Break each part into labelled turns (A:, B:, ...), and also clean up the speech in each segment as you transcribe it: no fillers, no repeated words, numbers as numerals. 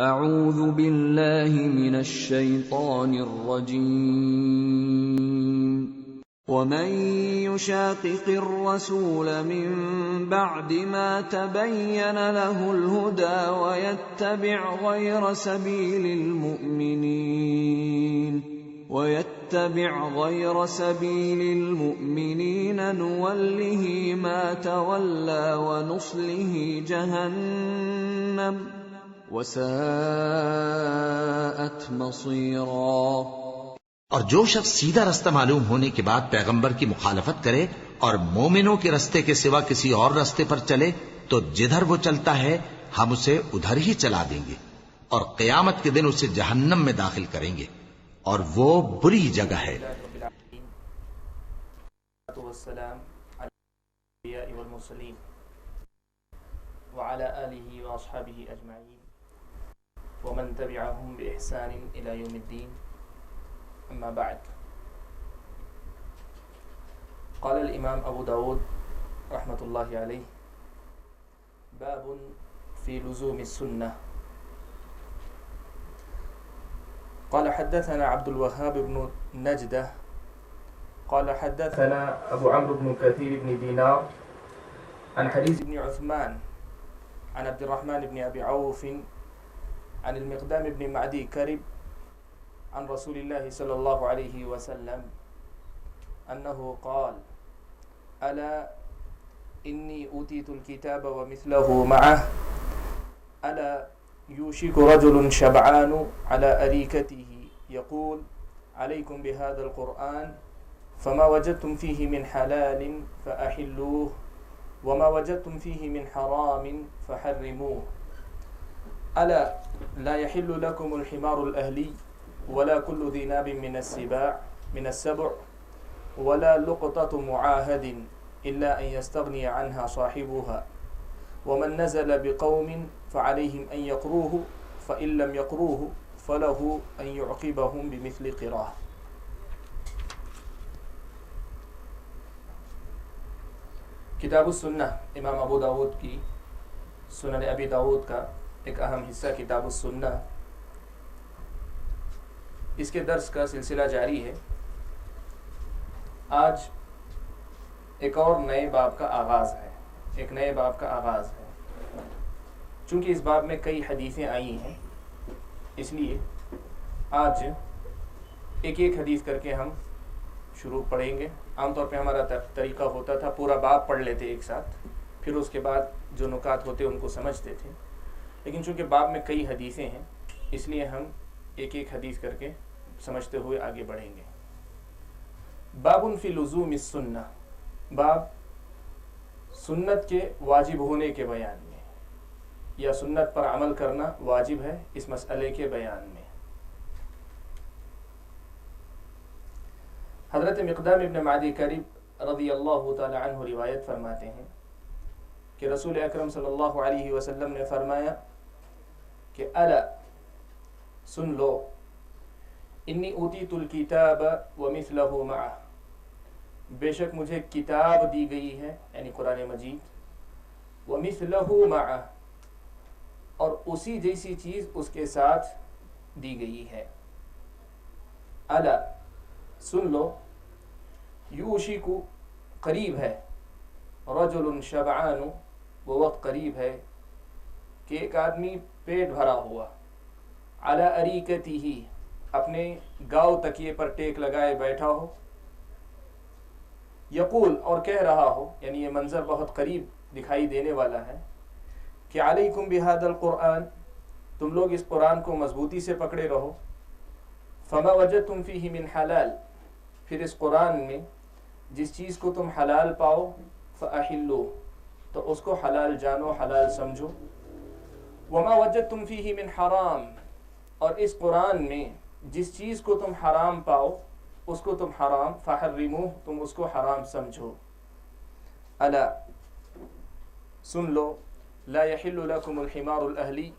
A: اعوذ باللہ من الشیطان الرجیم ومن يشاقق الرسول من بعد ما تبين له الهدى ويتبع غير سبيل المؤمنين نوله ما تولى ونصله جهنم وساءت مصيرا۔
B: اور جو شخص سیدھا رستہ معلوم ہونے کے بعد پیغمبر کی مخالفت کرے اور مومنوں کے رستے کے سوا کسی اور رستے پر چلے تو جدھر وہ چلتا ہے ہم اسے ادھر ہی چلا دیں گے اور قیامت کے دن اسے جہنم میں داخل کریں گے اور وہ بری جگہ ہے۔
C: والسلام على الانبیاء والمرسلین وعلى آلہ واصحابہ اجمعین ومن تبعهم بإحسان الى يوم الدین، اما بعد۔ قال الامام ابو داود رحمۃ اللہ علیہ: باب في لزوم السنة۔ قال حدثنا عبد الوهاب بن نجدة قال حدثنا ابو عمرو بن كثير بن دينار عن حديث بن عثمان عن عبد الرحمن بن ابي عوف عن المقدام بن معدي كرب عن رسول الله صلى الله عليه وسلم انه قال: الا اني اوتيت الكتاب ومثله معه الا يوشك رجل شبعان على أريكته يقول: عليكم بهذا القرآن فما وجدتم فيه من حلال فأحلوه وما وجدتم فيه من حرام فحرموه ألا لا يحل لكم الحمار الأهلي ولا كل ذي ناب من السبع ولا لقطة معاهد إلا أن يستغني عنها صاحبها ومن نزل بقوم فعليهم أن يقروه فإن لم يقروه فله أن يعقبهم بمثل قراه۔ کتاب السنہ امام ابو داود کی سنن ابی داود کا ایک اہم حصہ کتاب السنہ، اس کے درس کا سلسلہ جاری ہے۔ آج ایک اور نئے باب کا آغاز ہے، چونکہ اس باب میں کئی حدیثیں آئی ہیں، اس لیے آج ایک ایک حدیث کر کے ہم شروع پڑھیں گے۔ عام طور پہ ہمارا طریقہ ہوتا تھا پورا باب پڑھ لیتے ایک ساتھ، پھر اس کے بعد جو نکات ہوتے ان کو سمجھتے تھے، لیکن چونکہ باب میں کئی حدیثیں ہیں اس لیے ہم ایک ایک حدیث کر کے سمجھتے ہوئے آگے بڑھیں گے۔ باب فی لزوم السنہ، باب سنت کے واجب ہونے کے بیان میں، یا سنت پر عمل کرنا واجب ہے، اس مسئلے کے بیان میں۔ حضرت مقدام ابن معدی کرب رضی اللہ تعالی عنہ روایت فرماتے ہیں کہ رسول اکرم صلی اللہ علیہ وسلم نے فرمایا کہ الا سن لو، انی اوتیت الکتاب ومثلہ معہ، بے شک مجھے کتاب دی گئی ہے یعنی قرآن مجید، ومثلہ معہ، اور اسی جیسی چیز اس کے ساتھ دی گئی ہے۔ الا سن لو، یوشک قریب ہے، رجل شبعان وہ وقت قریب ہے کہ ایک آدمی پیٹ بھرا ہوا، علی اریکتہ اپنے گاؤ تکیے پر ٹیک لگائے بیٹھا ہو، یقول اور کہہ رہا ہو، یعنی یہ منظر بہت قریب دکھائی دینے والا ہے کہ علیکم بہذا القرآن، تم لوگ اس قرآن کو مضبوطی سے پکڑے رہو، فما وجدتم فیہ من حلال، پھر اس قرآن میں جس چیز کو تم حلال پاؤ، فاحلوہ تو اس کو حلال جانو، حلال سمجھو، وما وجدتم فیہ من حرام، اور اس قرآن میں جس چیز کو تم حرام پاؤ اس کو تم حرام، فحرموہ تم اس کو حرام سمجھو۔ الا سن لو، لا یحل لکم الحمار الاہلی،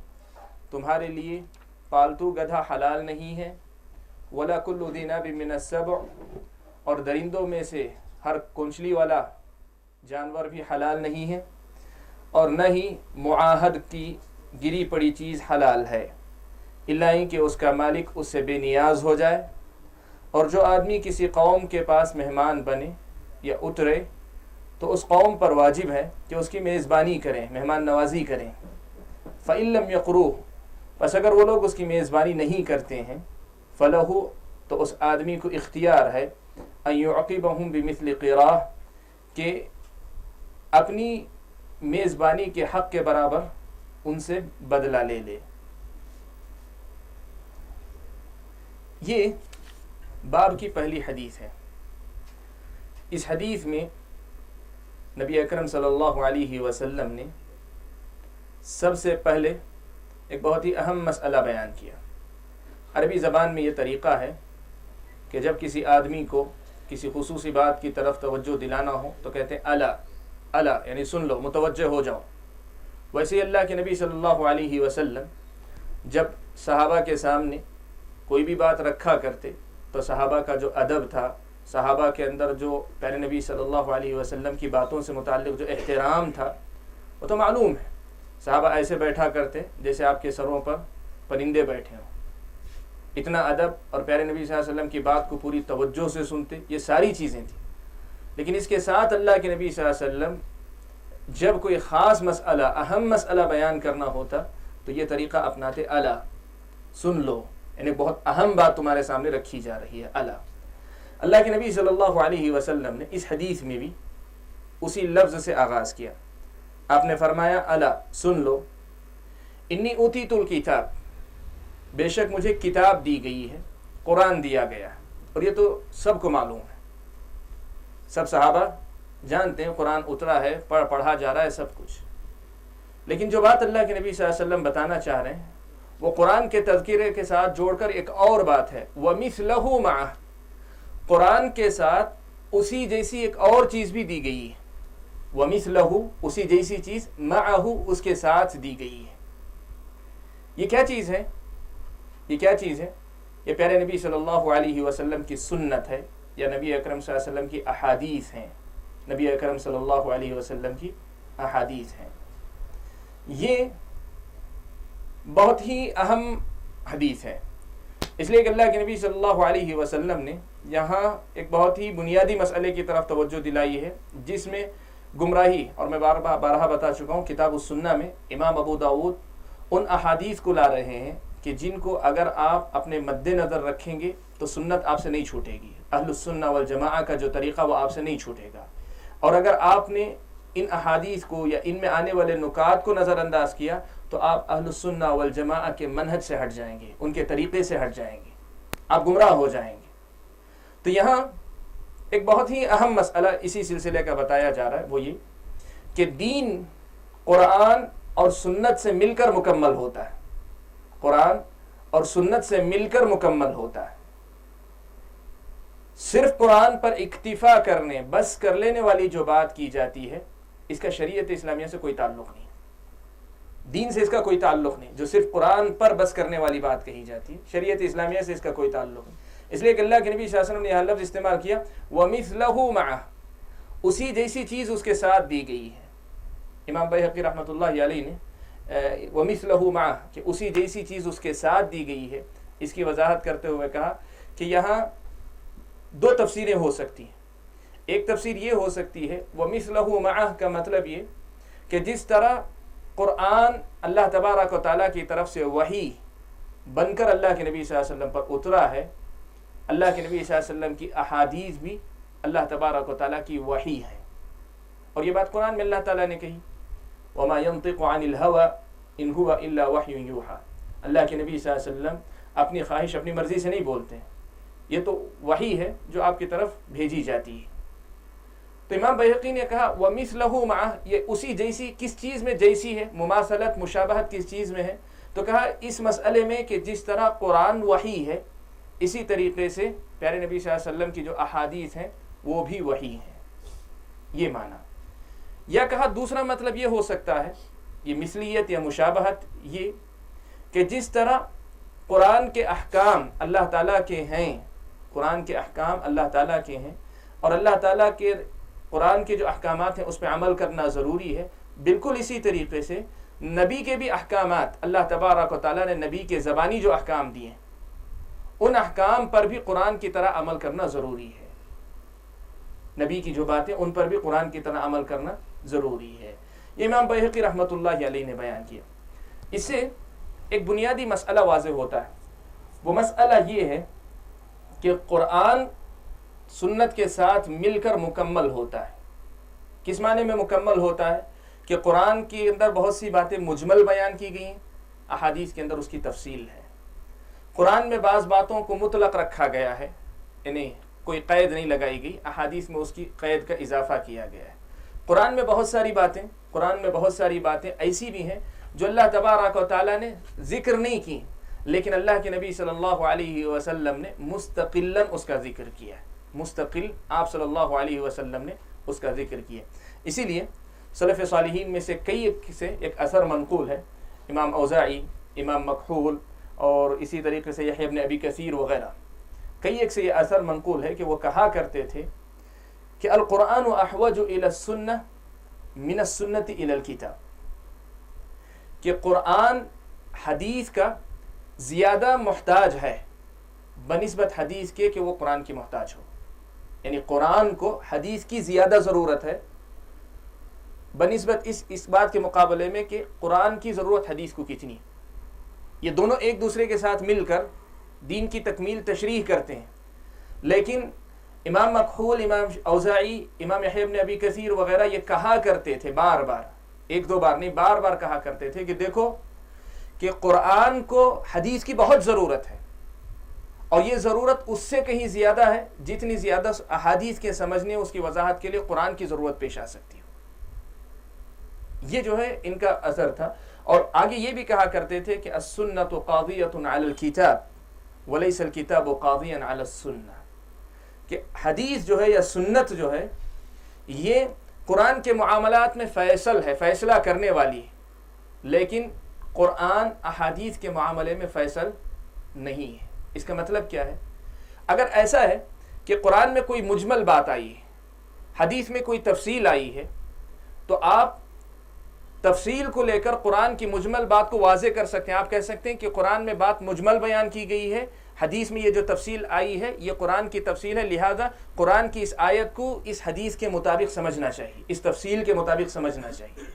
C: تمہارے لیے پالتو گدھا حلال نہیں ہے، ولا کل ذی ناب من السبع، اور درندوں میں سے ہر کونچلی والا جانور بھی حلال نہیں ہے، اور نہ ہی معاہد کی گری پڑی چیز حلال ہے، الا کہ اس کا مالک اس سے بے نیاز ہو جائے. اور جو آدمی کسی قوم کے پاس مہمان بنے یا اترے تو اس قوم پر واجب ہے کہ اس کی میزبانی کریں، مہمان نوازی کریں. فَإِن لَمْ يَقْرُوهُ، پس اگر وہ لوگ اس کی میزبانی نہیں کرتے ہیں، فَلَهُ، تو اس آدمی کو اختیار ہے أَن يُعْقِبَهُمْ بِمِثْلِ قِرَاهُ، کہ اپنی میزبانی کے حق کے برابر ان سے بدلہ لے لے. یہ باب کی پہلی حدیث ہے. اس حدیث میں نبی اکرم صلی اللہ علیہ وسلم نے سب سے پہلے ایک بہت ہی اہم مسئلہ بیان کیا. عربی زبان میں یہ طریقہ ہے کہ جب کسی آدمی کو کسی خصوصی بات کی طرف توجہ دلانا ہو تو کہتے ہیں الا الا، یعنی سن لو، متوجہ ہو جاؤ. ویسے ہی اللہ کے نبی صلی اللہ علیہ وسلم جب صحابہ کے سامنے کوئی بھی بات رکھا کرتے تو صحابہ کا جو ادب تھا، صحابہ کے اندر جو پیارے نبی صلی اللہ علیہ وسلم کی باتوں سے متعلق جو احترام تھا وہ تو معلوم ہے. صحابہ ایسے بیٹھا کرتے جیسے آپ کے سروں پر پرندے بیٹھے ہوں. اتنا ادب، اور پیارے نبی صلی اللہ علیہ وسلم کی بات کو پوری توجہ سے سنتے. یہ ساری چیزیں تھیں. لیکن اس کے ساتھ اللہ کے نبی صلی اللہ علیہ وسلم جب کوئی خاص مسئلہ، اہم مسئلہ بیان کرنا ہوتا تو یہ طریقہ اپناتے، الا، سن لو، یعنی بہت اہم بات تمہارے سامنے رکھی جا رہی ہے، الا. اللہ کے نبی صلی اللہ علیہ وسلم نے اس حدیث میں بھی اسی لفظ سے آغاز کیا. آپ نے فرمایا الا، سن لو، انی اوتیت الکتاب، بے شک مجھے کتاب دی گئی ہے، قرآن دیا گیا ہے. اور یہ تو سب کو معلوم ہے، سب صحابہ جانتے ہیں قرآن اترا ہے، پڑھا جا رہا ہے، سب کچھ. لیکن جو بات اللہ کے نبی صلی اللہ علیہ وسلم بتانا چاہ رہے ہیں وہ قرآن کے تذکرے کے ساتھ جوڑ کر ایک اور بات ہے. وَمِثْلَهُ مَعَهُ، قرآن کے ساتھ اسی جیسی ایک اور چیز بھی دی گئی ہے. وَمِثْلَهُ، اسی جیسی چیز، مَعَهُ، اس کے ساتھ دی گئی ہے. یہ کیا چیز ہے؟ یہ کیا چیز ہے؟ یہ پیارے نبی صلی اللہ علیہ وسلم کی سنت ہے، یا نبی اکرم صلی اللہ علیہ وسلم کی احادیث ہیں. نبی اکرم صلی اللہ علیہ وسلم کی احادیث ہیں. یہ بہت ہی اہم حدیث ہے، اس لیے کہ اللہ کے نبی صلی اللہ علیہ وسلم نے یہاں ایک بہت ہی بنیادی مسئلے کی طرف توجہ دلائی ہے جس میں گمراہی، اور میں بارہا بتا چکا ہوں کتاب السنہ میں امام ابو داؤد ان احادیث کو لا رہے ہیں کہ جن کو اگر آپ اپنے مد نظر رکھیں گے تو سنت آپ سے نہیں چھوٹے گی. اہل السنہ والجماعہ کا جو طریقہ وہ آپ سے نہیں چھوٹے گا. اور اگر آپ نے ان احادیث کو یا ان میں آنے والے نکات کو نظر انداز کیا تو آپ اہل السنہ والجماعہ کے منہج سے ہٹ جائیں گے، ان کے طریقے سے ہٹ جائیں گے، آپ گمراہ ہو جائیں گے. تو یہاں ایک بہت ہی اہم مسئلہ اسی سلسلے کا بتایا جا رہا ہے، وہ یہ کہ دین قرآن اور سنت سے مل کر مکمل ہوتا ہے. قرآن اور سنت سے مل کر مکمل ہوتا ہے. صرف قرآن پر اکتفا کرنے، بس کر لینے والی جو بات کی جاتی ہے اس کا شریعت اسلامیہ سے کوئی تعلق نہیں، دین سے اس کا کوئی تعلق نہیں. جو صرف قرآن پر بس کرنے والی بات کہی جاتی ہے شریعت اسلامیہ سے اس کا کوئی تعلق نہیں. اس لیے کہ اللہ کے نبی صلی اللہ علیہ وسلم نے یہاں لفظ استعمال کیا وَمِثْلَهُ مَعَهُ، اسی جیسی چیز اس کے ساتھ دی گئی ہے. امام بیہقی رحمۃ اللہ علیہ نے وَمِثْلَهُ مَعَهُ کہ اسی جیسی چیز اس کے ساتھ دی گئی ہے، اس کی وضاحت کرتے ہوئے کہا کہ یہاں دو تفسیریں ہو سکتی ہیں. ایک تفسیر یہ ہو سکتی ہے وَمِثْلَهُ مَعَهُ کا مطلب یہ کہ جس طرح قرآن اللہ تبارک و تعالیٰ کی طرف سے وحی بن کر اللہ کے نبی صلی اللہ علیہ وسلم پر اترا ہے، اللہ کے نبی صلی اللہ علیہ وسلم کی احادیث بھی اللہ تبارک و تعالیٰ کی وحی ہے. اور یہ بات قرآن میں اللہ تعالیٰ نے کہی وَمَا يَنطِقُ عَنِ الْهَوَىٰ إِنْ هُوَ إِلَّا وَحْيٌ يُوحَىٰ. اللہ کے نبی صلی اللہ علیہ وسلم اپنی خواہش، اپنی مرضی سے نہیں بولتے ہیں، یہ تو وحی ہے جو آپ کی طرف بھیجی جاتی ہے. تو امام بیہقی نے کہا وَمِثْلَهُ مَعَهُ، یہ اسی جیسی کس چیز میں جیسی ہے، مماثلت، مشابہت کس چیز میں ہے؟ تو کہا اس مسئلے میں کہ جس طرح قرآن وحی ہے اسی طریقے سے پیارے نبی صلی اللہ علیہ وسلم کی جو احادیث ہیں وہ بھی وحی ہیں. یہ معنی. یا کہا دوسرا مطلب یہ ہو سکتا ہے، یہ مثلیت یا مشابہت، یہ کہ جس طرح قرآن کے احکام اللہ تعالیٰ کے ہیں، قرآن کے احکام اللہ تعالیٰ کے ہیں اور اللہ تعالیٰ کے قرآن کے جو احکامات ہیں اس پہ عمل کرنا ضروری ہے، بالکل اسی طریقے سے نبی کے بھی احکامات اللہ تبارک و تعالیٰ نے نبی کے زبانی جو احکام دیے ان احکام پر بھی قرآن کی طرح عمل کرنا ضروری ہے. نبی کی جو باتیں ان پر بھی قرآن کی طرح عمل کرنا ضروری ہے. یہ امام بیہقی رحمۃ اللہ علیہ نے بیان کیا. اس سے ایک بنیادی مسئلہ واضح ہوتا ہے. وہ مسئلہ یہ ہے کہ قرآن سنت کے ساتھ مل کر مکمل ہوتا ہے. کس معنی میں مکمل ہوتا ہے؟ کہ قرآن کے اندر بہت سی باتیں مجمل بیان کی گئی ہیں، احادیث کے اندر اس کی تفصیل ہے. قرآن میں بعض باتوں کو مطلق رکھا گیا ہے، یعنی کوئی قید نہیں لگائی گئی، احادیث میں اس کی قید کا اضافہ کیا گیا ہے. قرآن میں بہت ساری باتیں ایسی بھی ہیں جو اللہ تبارک و تعالیٰ نے ذکر نہیں کی، لیکن اللہ کے نبی صلی اللہ علیہ وسلم نے مستقلاً اس کا ذکر کیا ہے. مستقل آپ صلی اللہ علیہ وسلم نے اس کا ذکر کیا. اسی لیے سلف صالحین میں سے کئی سے ایک اثر منقول ہے، امام اوزاعی، امام مکحول اور اسی طریقے سے یحییٰ ابن ابی کثیر وغیرہ، کئی ایک سے یہ اثر منقول ہے کہ وہ کہا کرتے تھے کہ القرآن احوج الی السنہ من السنۃ الی الکتاب، کہ قرآن حدیث کا زیادہ محتاج ہے بنسبت حدیث کے کہ وہ قرآن کی محتاج ہو. یعنی قرآن کو حدیث کی زیادہ ضرورت ہے بنسبت اس بات کے مقابلے میں کہ قرآن کی ضرورت حدیث کو کتنی. یہ دونوں ایک دوسرے کے ساتھ مل کر دین کی تکمیل تشریح کرتے ہیں. لیکن امام مکحول، امام اوزاعی، امام یحییٰ ابن ابی کثیر وغیرہ یہ کہا کرتے تھے بار بار، ایک دو بار نہیں، بار بار کہا کرتے تھے کہ دیکھو کہ قرآن کو حدیث کی بہت ضرورت ہے، اور یہ ضرورت اس سے کہیں زیادہ ہے جتنی زیادہ احادیث کے سمجھنے اس کی وضاحت کے لیے قرآن کی ضرورت پیش آ سکتی ہو. یہ جو ہے ان کا اثر تھا. اور آگے یہ بھی کہا کرتے تھے کہ السنۃ قاضیۃ علی الکتاب ولیس الکتاب قاضیا علی السنہ، کہ حدیث جو ہے یا سنت جو ہے یہ قرآن کے معاملات میں فیصلہ کرنے والی ہے، لیکن قرآن احادیث کے معاملے میں فیصل نہیں ہے. اس کا مطلب کیا ہے؟ اگر ایسا ہے کہ قرآن میں کوئی مجمل بات آئی ہے، حدیث میں کوئی تفصیل آئی ہے، تو آپ تفصیل کو لے کر قرآن کی مجمل بات کو واضح کر سکتے ہیں. آپ کہہ سکتے ہیں کہ قرآن میں بات مجمل بیان کی گئی ہے، حدیث میں یہ جو تفصیل آئی ہے یہ قرآن کی تفصیل ہے، لہذا قرآن کی اس آیت کو اس حدیث کے مطابق سمجھنا چاہیے، اس تفصیل کے مطابق سمجھنا چاہیے.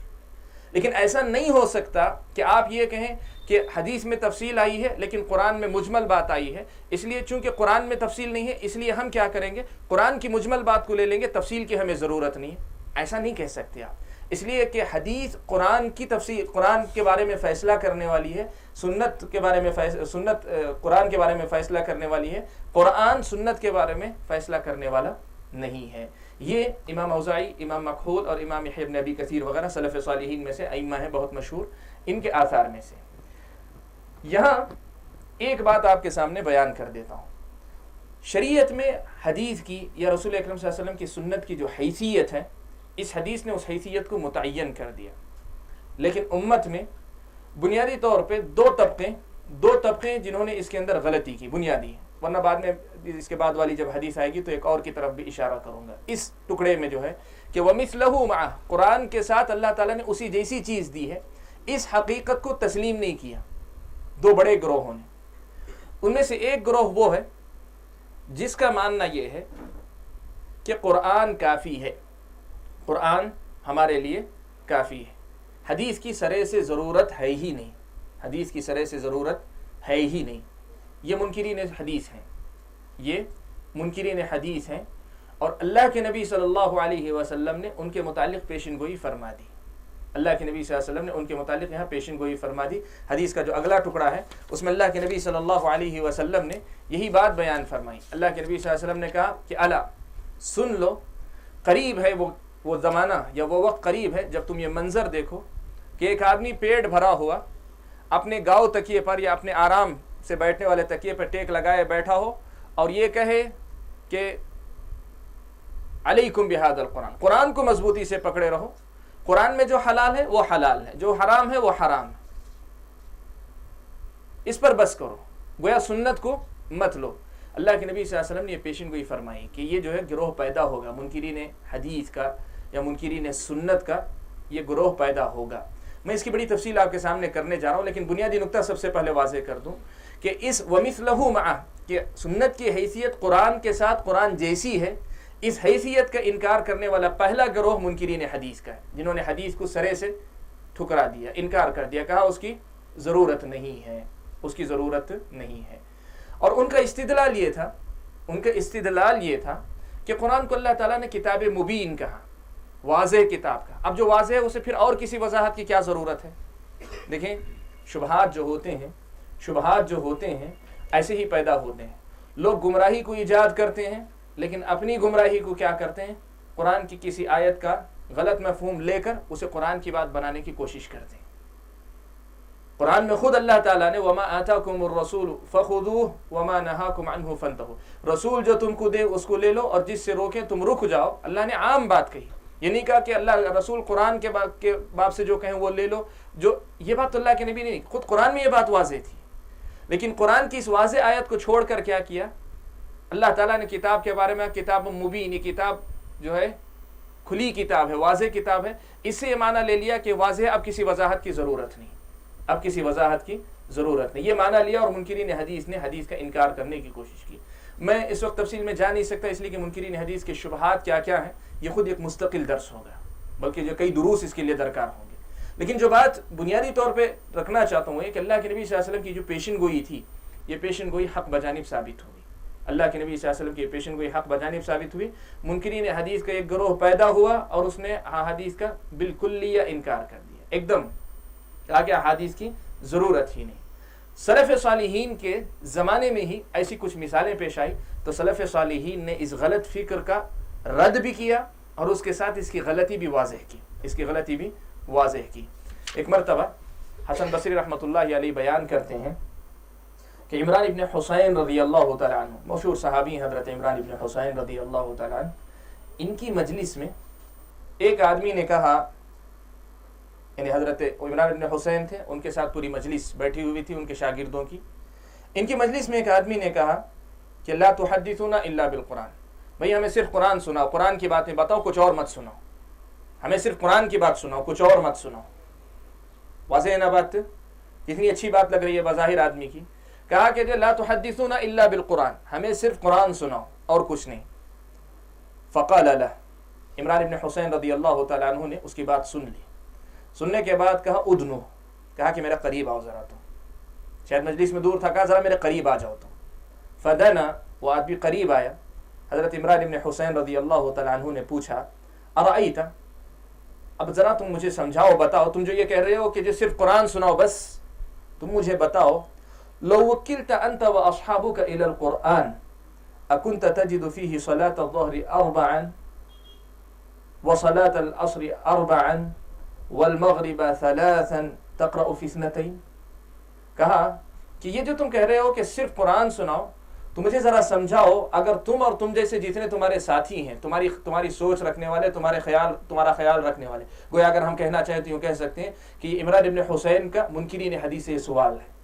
C: لیکن ایسا نہیں ہو سکتا کہ آپ یہ کہیں کہ حدیث میں تفصیل آئی ہے لیکن قرآن میں مجمل بات آئی ہے، اس لیے چونکہ قرآن میں تفصیل نہیں ہے اس لیے ہم کیا کریں گے، قرآن کی مجمل بات کو لے لیں گے، تفصیل کی ہمیں ضرورت نہیں ہے. ایسا نہیں کہہ سکتے آپ، اس لیے کہ حدیث قرآن کی تفسیر، قرآن کے بارے میں فیصلہ کرنے والی ہے، سنت کے بارے میں سنت قرآن کے بارے میں فیصلہ کرنے والی ہے، قرآن سنت کے بارے میں فیصلہ کرنے والا نہیں ہے. یہ امام اوزاعی، امام مکحول اور امام یحییٰ ابن ابی کثیر وغیرہ سلف صالحین میں سے ائمہ ہیں بہت مشہور، ان کے آثار میں سے. یہاں ایک بات آپ کے سامنے بیان کر دیتا ہوں. شریعت میں حدیث کی یا رسول اکرم صلی اللہ علیہ وسلم کی سنت کی جو حیثیت ہے، اس حدیث نے اس حیثیت کو متعین کر دیا. لیکن امت میں بنیادی طور پہ دو طبقے جنہوں نے اس کے اندر غلطی کی، بنیادی، ورنہ بعد میں اس کے بعد والی جب حدیث آئے گی تو ایک اور کی طرف بھی اشارہ کروں گا. اس ٹکڑے میں جو ہے کہ وَمِثْلَهُ مَعَهُ، قرآن کے ساتھ اللہ تعالیٰ نے اسی جیسی چیز دی ہے، اس حقیقت کو تسلیم نہیں کیا. دو بڑے گروہوں نے، ان میں سے ایک گروہ وہ ہے جس کا ماننا یہ ہے کہ قرآن کافی ہے، قرآن ہمارے لیے کافی ہے، حدیث کی سرے سے ضرورت ہے ہی نہیں، حدیث کی سرے سے ضرورت ہے ہی نہیں. یہ منکرین حدیث ہیں، یہ منکرین حدیث ہیں، اور اللہ کے نبی صلی اللہ علیہ وسلم نے ان کے متعلق پیشن گوئی فرما دی. اللہ کے نبی صلی اللہ علیہ وسلم نے ان کے متعلق یہاں پیشن گوئی فرما دی. حدیث کا جو اگلا ٹکڑا ہے اس میں اللہ کے نبی صلی اللہ علیہ وسلم نے یہی بات بیان فرمائی. اللہ کے نبی صلی اللہ علیہ وسلم نے کہا کہ الا سن لو، قریب ہے وہ زمانہ یا وہ وقت قریب ہے جب تم یہ منظر دیکھو کہ ایک آدمی پیٹ بھرا ہوا اپنے گاؤں تکیے پر یا اپنے آرام سے بیٹھنے والے تکیے پر ٹیک لگائے بیٹھا ہو اور یہ کہے کہ علیکم بہذا القرآن، قرآن کو مضبوطی سے پکڑے رہو، قرآن میں جو حلال ہے وہ حلال ہے، جو حرام ہے وہ حرام ہے، اس پر بس کرو، گویا سنت کو مت لو. اللہ کے نبی صلی اللہ علیہ وسلم نے یہ پیشن گوئی فرمائی کہ یہ جو ہے گروہ پیدا ہوگا، منکرین حدیث کا یا منکرین سنت کا یہ گروہ پیدا ہوگا. میں اس کی بڑی تفصیل آپ کے سامنے کرنے جا رہا ہوں، لیکن بنیادی نقطہ سب سے پہلے واضح کر دوں کہ اس وَمِثْلَهُ مَعَهُ کہ سنت کی حیثیت قرآن کے ساتھ قرآن جیسی ہے، اس حیثیت کا انکار کرنے والا پہلا گروہ منکرین حدیث کا ہے، جنہوں نے حدیث کو سرے سے ٹھکرا دیا، انکار کر دیا، کہا اس کی ضرورت نہیں ہے، اس کی ضرورت نہیں ہے۔ اور ان کا استدلال یہ تھا کہ قرآن کو اللہ تعالیٰ نے کتاب مبین کہا، واضح کتاب کا۔ اب جو واضح ہے اسے پھر اور کسی وضاحت کی کیا ضرورت ہے؟ دیکھیں شبہات جو ہوتے ہیں ایسے ہی پیدا ہوتے ہیں۔ لوگ گمراہی کو ایجاد کرتے ہیں، لیکن اپنی گمراہی کو کیا کرتے ہیں؟ قرآن کی کسی آیت کا غلط مفہوم لے کر اسے قرآن کی بات بنانے کی کوشش کرتے ہیں۔ قرآن میں خود اللہ تعالیٰ نے وَمَا آتَاكُمُ الرَّسُولُ فَخُذُوهُ وَمَا نَهَاكُمْ عَنْهُ فَانْتَهُوا، رسول جو تم کو دے اس کو لے لو اور جس سے روکیں تم رک جاؤ۔ اللہ نے عام بات کہی، یہ نہیں کہا کہ اللہ رسول قرآن کے باب سے جو کہیں وہ لے لو، جو یہ بات تو اللہ کے نبی نے نہیں، خود قرآن میں یہ بات واضح تھی، لیکن قرآن کی اس واضح آیت کو چھوڑ کر کیا کیا؟ اللہ تعالیٰ نے کتاب کے بارے میں کتاب مبین، یہ کتاب جو ہے کھلی کتاب ہے، واضح کتاب ہے، اس سے یہ معنی لے لیا کہ واضح، اب کسی وضاحت کی ضرورت نہیں، یہ معنی لیا، اور منکرین حدیث نے حدیث کا انکار کرنے کی کوشش کی۔ میں اس وقت تفصیل میں جا نہیں سکتا، اس لیے کہ منکرین حدیث کے شبہات کیا کیا ہیں یہ خود ایک مستقل درس ہوگا، بلکہ جو کئی دروس اس کے لیے درکار ہوں گے۔ لیکن جو بات بنیادی طور پہ رکھنا چاہتا ہوں یہ کہ اللہ کے نبی صلی اللہ علیہ وسلم کی جو پیشن گوئی تھی، یہ پیشن گوئی حق بجانب ثابت ہوئی۔ اللہ کے نبی صلی اللہ علیہ وسلم کی پیشن گوئی حق بجانب ثابت ہوئی۔ منکرین حدیث کا ایک گروہ پیدا ہوا اور اس نے احادیث کا بالکلیہ انکار کر دیا، ایک دم کہا کہ احادیث کی ضرورت ہی نہیں۔ سلف صالحین کے زمانے میں ہی ایسی کچھ مثالیں پیش آئی، تو سلف صالحین نے اس غلط فکر کا رد بھی کیا اور اس کے ساتھ اس کی غلطی بھی واضح کی۔ ایک مرتبہ حسن بصری رحمۃ اللہ علیہ بیان کرتے ہیں کہ عمران ابن حسین رضی اللہ تعالیٰ عنہ، مشہور صحابی حضرت عمران ابن حسین رضی اللہ تعالیٰ عنہ، ان کی مجلس میں ایک آدمی نے کہا، یعنی حضرت عمران ابن حسین تھے، ان کے ساتھ پوری مجلس بیٹھی ہوئی تھی ان کے شاگردوں کی، ان کی مجلس میں ایک آدمی نے کہا کہ لا تحدثونا الا بالقرآن، بھئی ہمیں صرف قرآن سناؤ، قرآن کی باتیں بتاؤ، کچھ اور مت سناؤ، ہمیں صرف قرآن کی بات سناؤ، کچھ اور مت سناؤ۔ واضح ہے نا بات؟ جتنی اچھی بات لگ رہی ہے بظاہر آدمی کی، کہا کہ لا تحدثونا الا بالقرآن، ہمیں صرف قرآن سناؤ اور کچھ نہیں۔ فقال له، عمران ابن حسین رضی اللہ تعالیٰ عنہ نے اس کی بات سن لی، سننے کے بعد کہا ادنو، کہا کہ میرے قریب آؤ ذرا، تم شاید مجلس میں دور تھا، کہا ذرا میرے قریب آ جاؤ تم۔ فدنا، وہ آدمی قریب آیا، حضرت عمران ابن حسین رضی اللہ تعالیٰ عنہ نے پوچھا ارأیت، اب ذرا تم مجھے سمجھاؤ، بتاؤ، تم جو یہ کہہ رہے ہو کہ جو صرف قرآن سناؤ بس، تم مجھے بتاؤ، لو وکلت انت واصحابك الى القرآن اكنت تجد فيه صلاة الظهر 4 وصلاة العصر 4 والمغرب 3 تقرأ في 2، کہا کہ یہ جو تم کہہ رہے ہو کہ صرف قرآن سناؤ، تو مجھے ذرا سمجھاؤ، اگر تم اور تم جیسے جتنے تمہارے ساتھی ہیں، تمہاری سوچ رکھنے والے، تمہارا خیال رکھنے والے، گویا اگر ہم کہنا چاہیں تو یوں کہہ سکتے ہیں کہ یہ عمران ابن حسین کا منکرین حدیث سے یہ سوال ہے،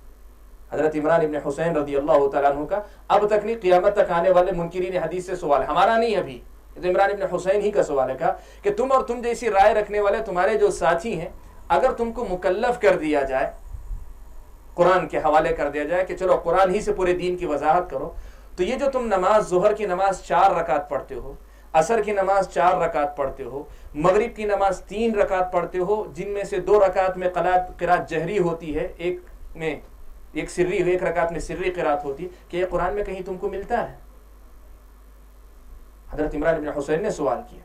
C: حضرت عمران ابن حسین رضی اللہ تعالیٰ عنہ کا اب تک نہیں، قیامت تک آنے والے منکرین حدیث سے سوال ہے، ہمارا نہیں ابھی، تو عمران ابن حسین ہی کا سوال ہے، کہا کہ تم اور تم جیسی رائے رکھنے والے تمہارے جو ساتھی ہیں، اگر تم کو مکلف کر دیا جائے، قرآن کے حوالے کر دیا جائے کہ چلو قرآن ہی سے پورے دین کی وضاحت کرو، تو یہ جو تم نماز، ظہر کی نماز 4 رکعت پڑھتے ہو، عصر کی نماز 4 رکعت پڑھتے ہو، مغرب کی نماز 3 رکعت پڑھتے ہو، جن میں سے 2 رکعت میں قرات جہری ہوتی ہے، ایک سری، ایک رکعت میں سری قرات ہوتی، کہ یہ قرآن میں کہیں تم کو ملتا ہے؟ حضرت عمران بن حسین نے سوال کیا،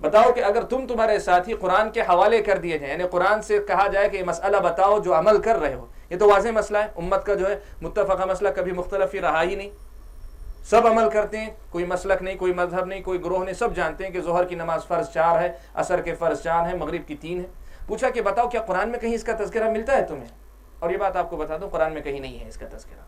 C: بتاؤ کہ اگر تمہارے ساتھی قرآن کے حوالے کر دیے جائیں، یعنی قرآن سے کہا جائے کہ یہ مسئلہ بتاؤ جو عمل کر رہے ہو، یہ تو واضح مسئلہ ہے، امت کا جو ہے متفقہ مسئلہ، کبھی مختلف ہی رہا ہی نہیں، سب عمل کرتے ہیں، کوئی مسلک نہیں، کوئی مذہب نہیں، کوئی گروہ نہیں، سب جانتے ہیں کہ ظہر کی نماز فرض 4 ہے، عصر کے فرض 4 ہے، مغرب کی 3 ہے۔ پوچھا کہ بتاؤ کیا قرآن میں کہیں اس کا تذکرہ ملتا ہے تمہیں؟ اور یہ بات آپ کو بتا دوں، قرآن میں کہیں نہیں ہے اس کا تذکرہ۔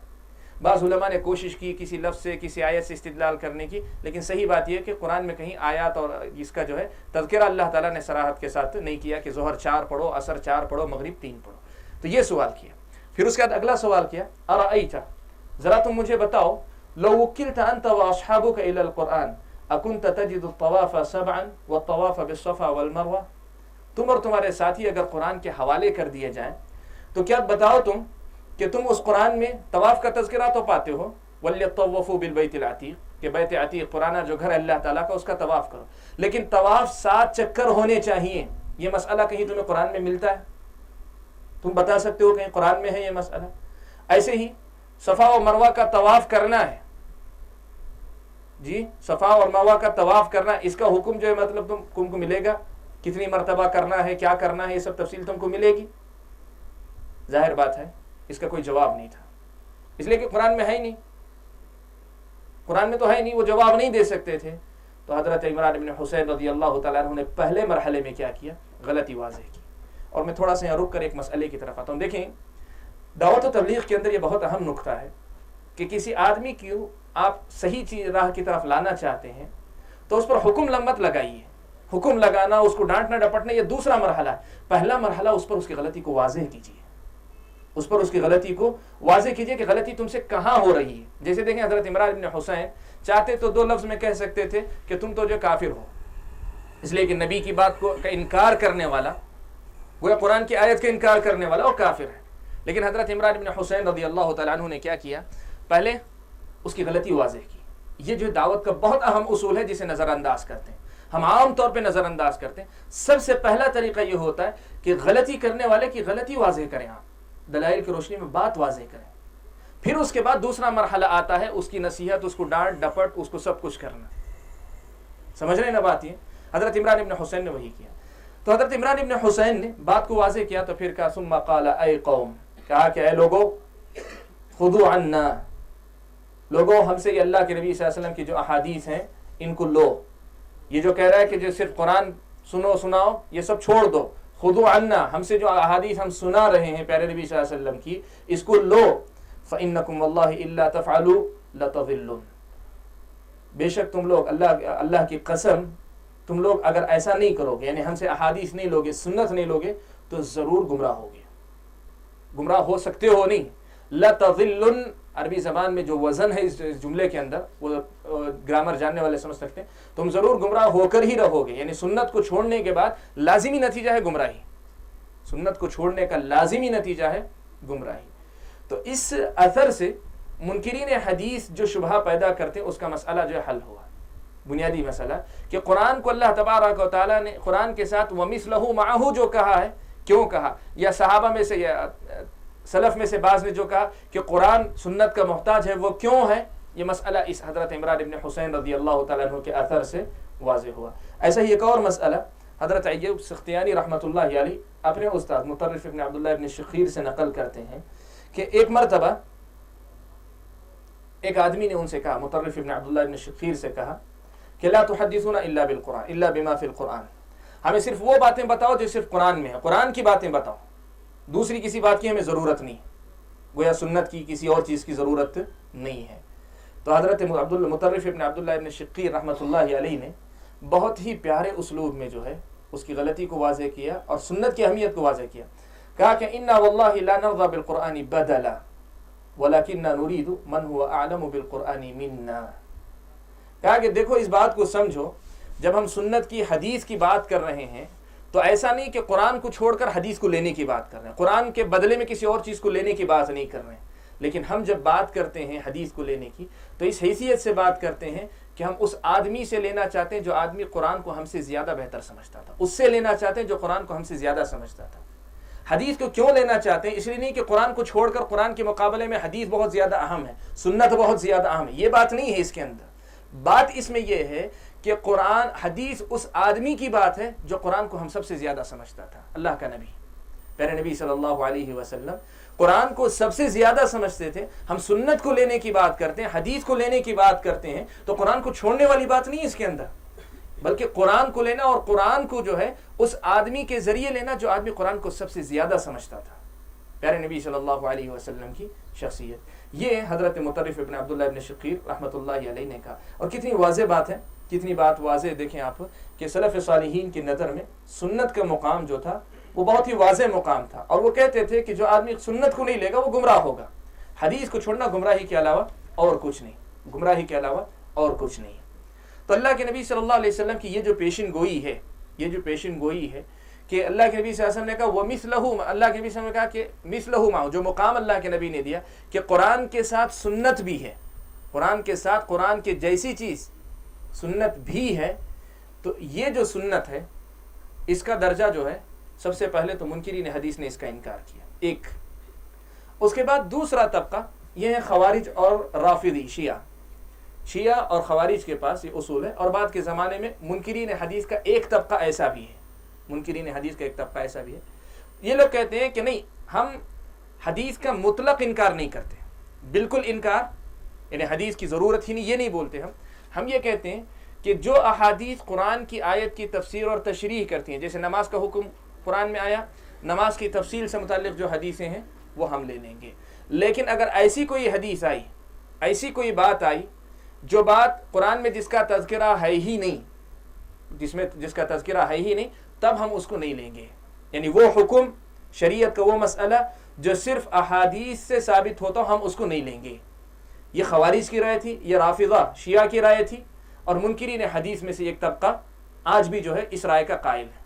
C: بعض علماء نے کوشش کی کسی لفظ سے، کسی آیت سے استدلال کرنے کی، لیکن صحیح بات یہ ہے کہ قرآن میں کہیں آیات اور اس کا جو ہے تذکرہ اللہ تعالیٰ نے صراحت کے ساتھ نہیں کیا کہ ظہر 4 پڑھو، عصر 4 پڑھو، مغرب 3 پڑھو۔ تو یہ سوال کیا، پھر اس کے بعد اگلا سوال کیا، ارأیت، ذرا تم مجھے بتاؤ، لو وکلت انت واصحابك الى القرآن اكنت تجد الطواف 7 والطواف بالصفا والمروہ تم اور تمہارے ساتھی اگر قرآن کے حوالے کر دیے جائیں تو کیا بتاؤ تم کہ تم اس قرآن میں طواف کا تذکرہ تو پاتے ہو، وَلْيَطَّوَّفُوا بِالْبَيْتِ الْعَتِيقِ کہ بیت عتیق پرانا جو گھر ہے اللہ تعالیٰ کا اس کا طواف کرو، لیکن طواف 7 چکر ہونے چاہیے، یہ مسئلہ کہیں تمہیں قرآن میں ملتا ہے؟ تم بتا سکتے ہو کہیں قرآن میں ہے یہ مسئلہ؟ ایسے ہی صفا و مروہ کا طواف کرنا ہے، جی صفا اور مروہ کا طواف کرنا، اس کا حکم جو ہے مطلب تم کو ملے گا، کتنی مرتبہ کرنا ہے، کیا کرنا ہے، یہ سب تفصیل تم کو ملے گی؟ ظاہر بات ہے اس کا کوئی جواب نہیں تھا، اس لیے کہ قرآن میں ہے ہی نہیں، قرآن میں تو ہے نہیں، وہ جواب نہیں دے سکتے تھے۔ تو حضرت عمران بن حسین رضی اللہ تعالیٰ عنہ نے پہلے مرحلے میں کیا کیا؟ غلطی واضح کی۔ اور میں تھوڑا سا یہاں رک کر ایک مسئلے کی طرف آتا ہوں۔ دیکھیں دعوت و تبلیغ کے اندر یہ بہت اہم نقطہ ہے کہ کسی آدمی کو آپ صحیح راہ کی طرف لانا چاہتے ہیں تو اس پر حکم مت لگائیے، حکم لگانا، اس کو ڈانٹنا ڈپٹنا یہ دوسرا مرحلہ ہے۔ پہلا مرحلہ اس پر اس کی غلطی کو واضح کیجیے، اس پر اس کی غلطی کو واضح کیجیے کہ غلطی تم سے کہاں ہو رہی ہے۔ جیسے دیکھیں حضرت عمران بن حسین چاہتے تو 2 لفظ میں کہہ سکتے تھے کہ تم تو جو کافر ہو، اس لیے کہ نبی کی بات کو کا انکار کرنے والا، وہ قرآن کی آیت کا انکار کرنے والا وہ کافر ہے۔ لیکن حضرت عمران بن حسین رضی اللہ تعالیٰ عنہ نے کیا کیا؟ پہلے اس کی غلطی واضح کی۔ یہ جو دعوت کا بہت اہم اصول ہے جسے نظر انداز کرتے ہیں، ہم عام طور پہ نظر انداز کرتے ہیں۔ سب سے پہلا طریقہ یہ ہوتا ہے کہ غلطی کرنے والے کی غلطی واضح کریں، آپ دلائل کی روشنی میں بات واضح کریں۔ پھر اس کے بعد دوسرا مرحلہ آتا ہے اس کی نصیحت، اس کو ڈانٹ ڈپٹ، اس کو سب کچھ کرنا۔ سمجھ رہے ہیں نا بات؟ یہ حضرت عمران بن حسین نے وہی کیا۔ تو حضرت عمران بن حسین نے بات کو واضح کیا تو پھر کہا ثم قال اے قوم، کہا کہ اے لوگو خذوا عنا، لوگو ہم سے یہ اللہ کے نبی صلی اللہ علیہ وسلم کی جو احادیث ہیں ان کو لو۔ یہ جو کہہ رہا ہے کہ جو صرف قرآن سنو سناؤ یہ سب چھوڑ دو، خذوا عنا، ہم سے جو احادیث ہم سنا رہے ہیں پیارے نبی صلی اللہ علیہ وسلم کی، اس کو لو۔ فَإِنَّكُمْ وَاللَّهِ إِلَّا تَفْعَلُوا لَتَضِلُّونَ، بے شک تم لوگ اللہ کی قسم تم لوگ اگر ایسا نہیں کرو گے، یعنی ہم سے احادیث نہیں لوگے، سنت نہیں لوگے، تو ضرور گمراہ ہوگے، گمراہ ہو سکتے ہو نہیں۔ لَتَضِلُّن عربی زبان میں جو وزن ہے اس جملے کے اندر، وہ گرامر جاننے والے سمجھ سکتے ہیں، تم ضرور گمراہ ہو کر ہی رہو گے، یعنی سنت کو چھوڑنے کے بعد لازمی نتیجہ ہے گمراہی، سنت کو چھوڑنے کا لازمی نتیجہ ہے گمراہی۔ تو اس اثر سے منکرین حدیث جو شبہ پیدا کرتے ہیں اس کا مسئلہ جو ہے حل ہوا، بنیادی مسئلہ کہ قرآن کو اللہ تبارک و تعالیٰ نے قرآن کے ساتھ وَمِثْلَهُ مَعَهُ جو کہا ہے، کیوں کہا؟ یا صحابہ میں سے یا سلف میں سے بعض نے جو کہا کہ قرآن سنت کا محتاج ہے، وہ کیوں ہے؟ یہ مسئلہ اس حضرت عمران بن حسین رضی اللہ تعالیٰ عنہ کے اثر سے واضح ہوا۔ ایسا ہی ایک اور مسئلہ حضرت ایوب سختیانی رحمۃ اللہ علیہ اپنے استاد مطرف ابن عبداللہ ابن شخیر سے نقل کرتے ہیں کہ ایک مرتبہ ایک آدمی نے ان سے کہا، مطرف ابن عبداللہ ابن شخیر سے کہا کہ لا تحدثونا الا بالقرآن الا بما فی القرآن، ہمیں صرف وہ باتیں بتاؤ جو صرف قرآن میں ہے، قرآن کی باتیں بتاؤ، دوسری کسی بات کی ہمیں ضرورت نہیں، گویا سنت کی کسی اور چیز کی ضرورت نہیں ہے۔ تو حضرت مطرف ابن عبداللہ ابن شقیر رحمۃ اللہ علیہ نے بہت ہی پیارے اسلوب میں جو ہے اس کی غلطی کو واضح کیا اور سنت کی اہمیت کو واضح کیا۔ کہا کہ انا واللہ لا نرضى بالقرآن بدلا ولكننا نريد من هو اعلم بالقرآن منا، کہا کہ دیکھو اس بات کو سمجھو، جب ہم سنت کی حدیث کی بات کر رہے ہیں تو ایسا نہیں کہ قرآن کو چھوڑ کر حدیث کو لینے کی بات کر رہے ہیں، قرآن کے بدلے میں کسی اور چیز کو لینے کی بات نہیں کر رہے ہیں، لیکن ہم جب بات کرتے ہیں حدیث کو لینے کی تو اس حیثیت سے بات کرتے ہیں کہ ہم اس آدمی سے لینا چاہتے ہیں جو آدمی قرآن کو ہم سے زیادہ بہتر سمجھتا تھا، اس سے لینا چاہتے ہیں جو قرآن کو ہم سے زیادہ سمجھتا تھا۔ حدیث کو کیوں لینا چاہتے ہیں؟ اس لیے نہیں کہ قرآن کو چھوڑ کر قرآن کے مقابلے میں حدیث بہت زیادہ اہم ہے، سنت بہت زیادہ اہم ہے، یہ بات نہیں ہے اس کے اندر۔ بات اس میں یہ ہے کہ قرآن حدیث اس آدمی کی بات ہے جو قرآن کو ہم سب سے زیادہ سمجھتا تھا، اللہ کا نبی، پیارے نبی صلی اللہ علیہ وسلم قرآن کو سب سے زیادہ سمجھتے تھے۔ ہم سنت کو لینے کی بات کرتے ہیں، حدیث کو لینے کی بات کرتے ہیں، تو قرآن کو چھوڑنے والی بات نہیں ہے اس کے اندر، بلکہ قرآن کو لینا اور قرآن کو جو ہے اس آدمی کے ذریعے لینا جو آدمی قرآن کو سب سے زیادہ سمجھتا تھا، پیارے نبی صلی اللہ علیہ وسلم کی شخصیت۔ یہ حضرت مطرف ابن عبداللہ ابن شقیر رحمۃ اللہ علیہ نے کہا، اور کتنی واضح بات ہے، کتنی بات واضح دیکھیں آپ کہ سلف صالحین کی نظر میں سنت کا مقام جو تھا وہ بہت ہی واضح مقام تھا، اور وہ کہتے تھے کہ جو آدمی سنت کو نہیں لے گا وہ گمراہ ہوگا، حدیث کو چھوڑنا گمراہی کے علاوہ اور کچھ نہیں، گمراہی کے علاوہ اور کچھ نہیں۔ تو اللہ کے نبی صلی اللہ علیہ وسلم کی یہ جو پیشن گوئی ہے، یہ جو پیشن گوئی ہے کہ اللہ کے نبی صلی اللہ علیہ وسلم نے کہا وَمِثْلَهُ، اللہ کے نبی صلی اللہ علیہ وسلم نے کہا کہ مِثْلَهُ مَعُ، جو مقام اللہ کے نبی نے دیا کہ قرآن کے ساتھ سنت بھی ہے، قرآن کے ساتھ قرآن کے جیسی چیز سنت بھی ہے، تو یہ جو سنت ہے اس کا درجہ جو ہے سب سے پہلے تو منکرین حدیث نے اس کا انکار کیا ایک. اس کے بعد دوسرا طبقہ یہ ہے خوارج اور رافضی شیعہ اور خوارج کے پاس یہ اصول ہے. اور بعد کے زمانے میں منکرین حدیث کا ایک طبقہ ایسا بھی ہے، منکرین حدیث کا ایک طبقہ ایسا بھی ہے، یہ لوگ کہتے ہیں کہ نہیں، ہم حدیث کا مطلق انکار نہیں کرتے، بالکل انکار یعنی حدیث کی ضرورت ہی نہیں، یہ نہیں بولتے ہم یہ کہتے ہیں کہ جو احادیث قرآن کی آیت کی تفسیر اور تشریح کرتی ہیں، جیسے نماز کا حکم قرآن میں آیا، نماز کی تفصیل سے متعلق جو حدیثیں ہیں وہ ہم لے لیں گے. لیکن اگر ایسی کوئی حدیث آئی، ایسی کوئی بات آئی جو بات قرآن میں جس کا تذکرہ ہے ہی نہیں، جس کا تذکرہ ہے ہی نہیں، تب ہم اس کو نہیں لیں گے. یعنی وہ حکم شریعت کا وہ مسئلہ جو صرف احادیث سے ثابت ہوتا ہم اس کو نہیں لیں گے. یہ خوارج کی رائے تھی، یہ رافضہ شیعہ کی رائے تھی، اور منکرین حدیث میں سے ایک طبقہ آج بھی جو ہے اس رائے کا قائل ہے.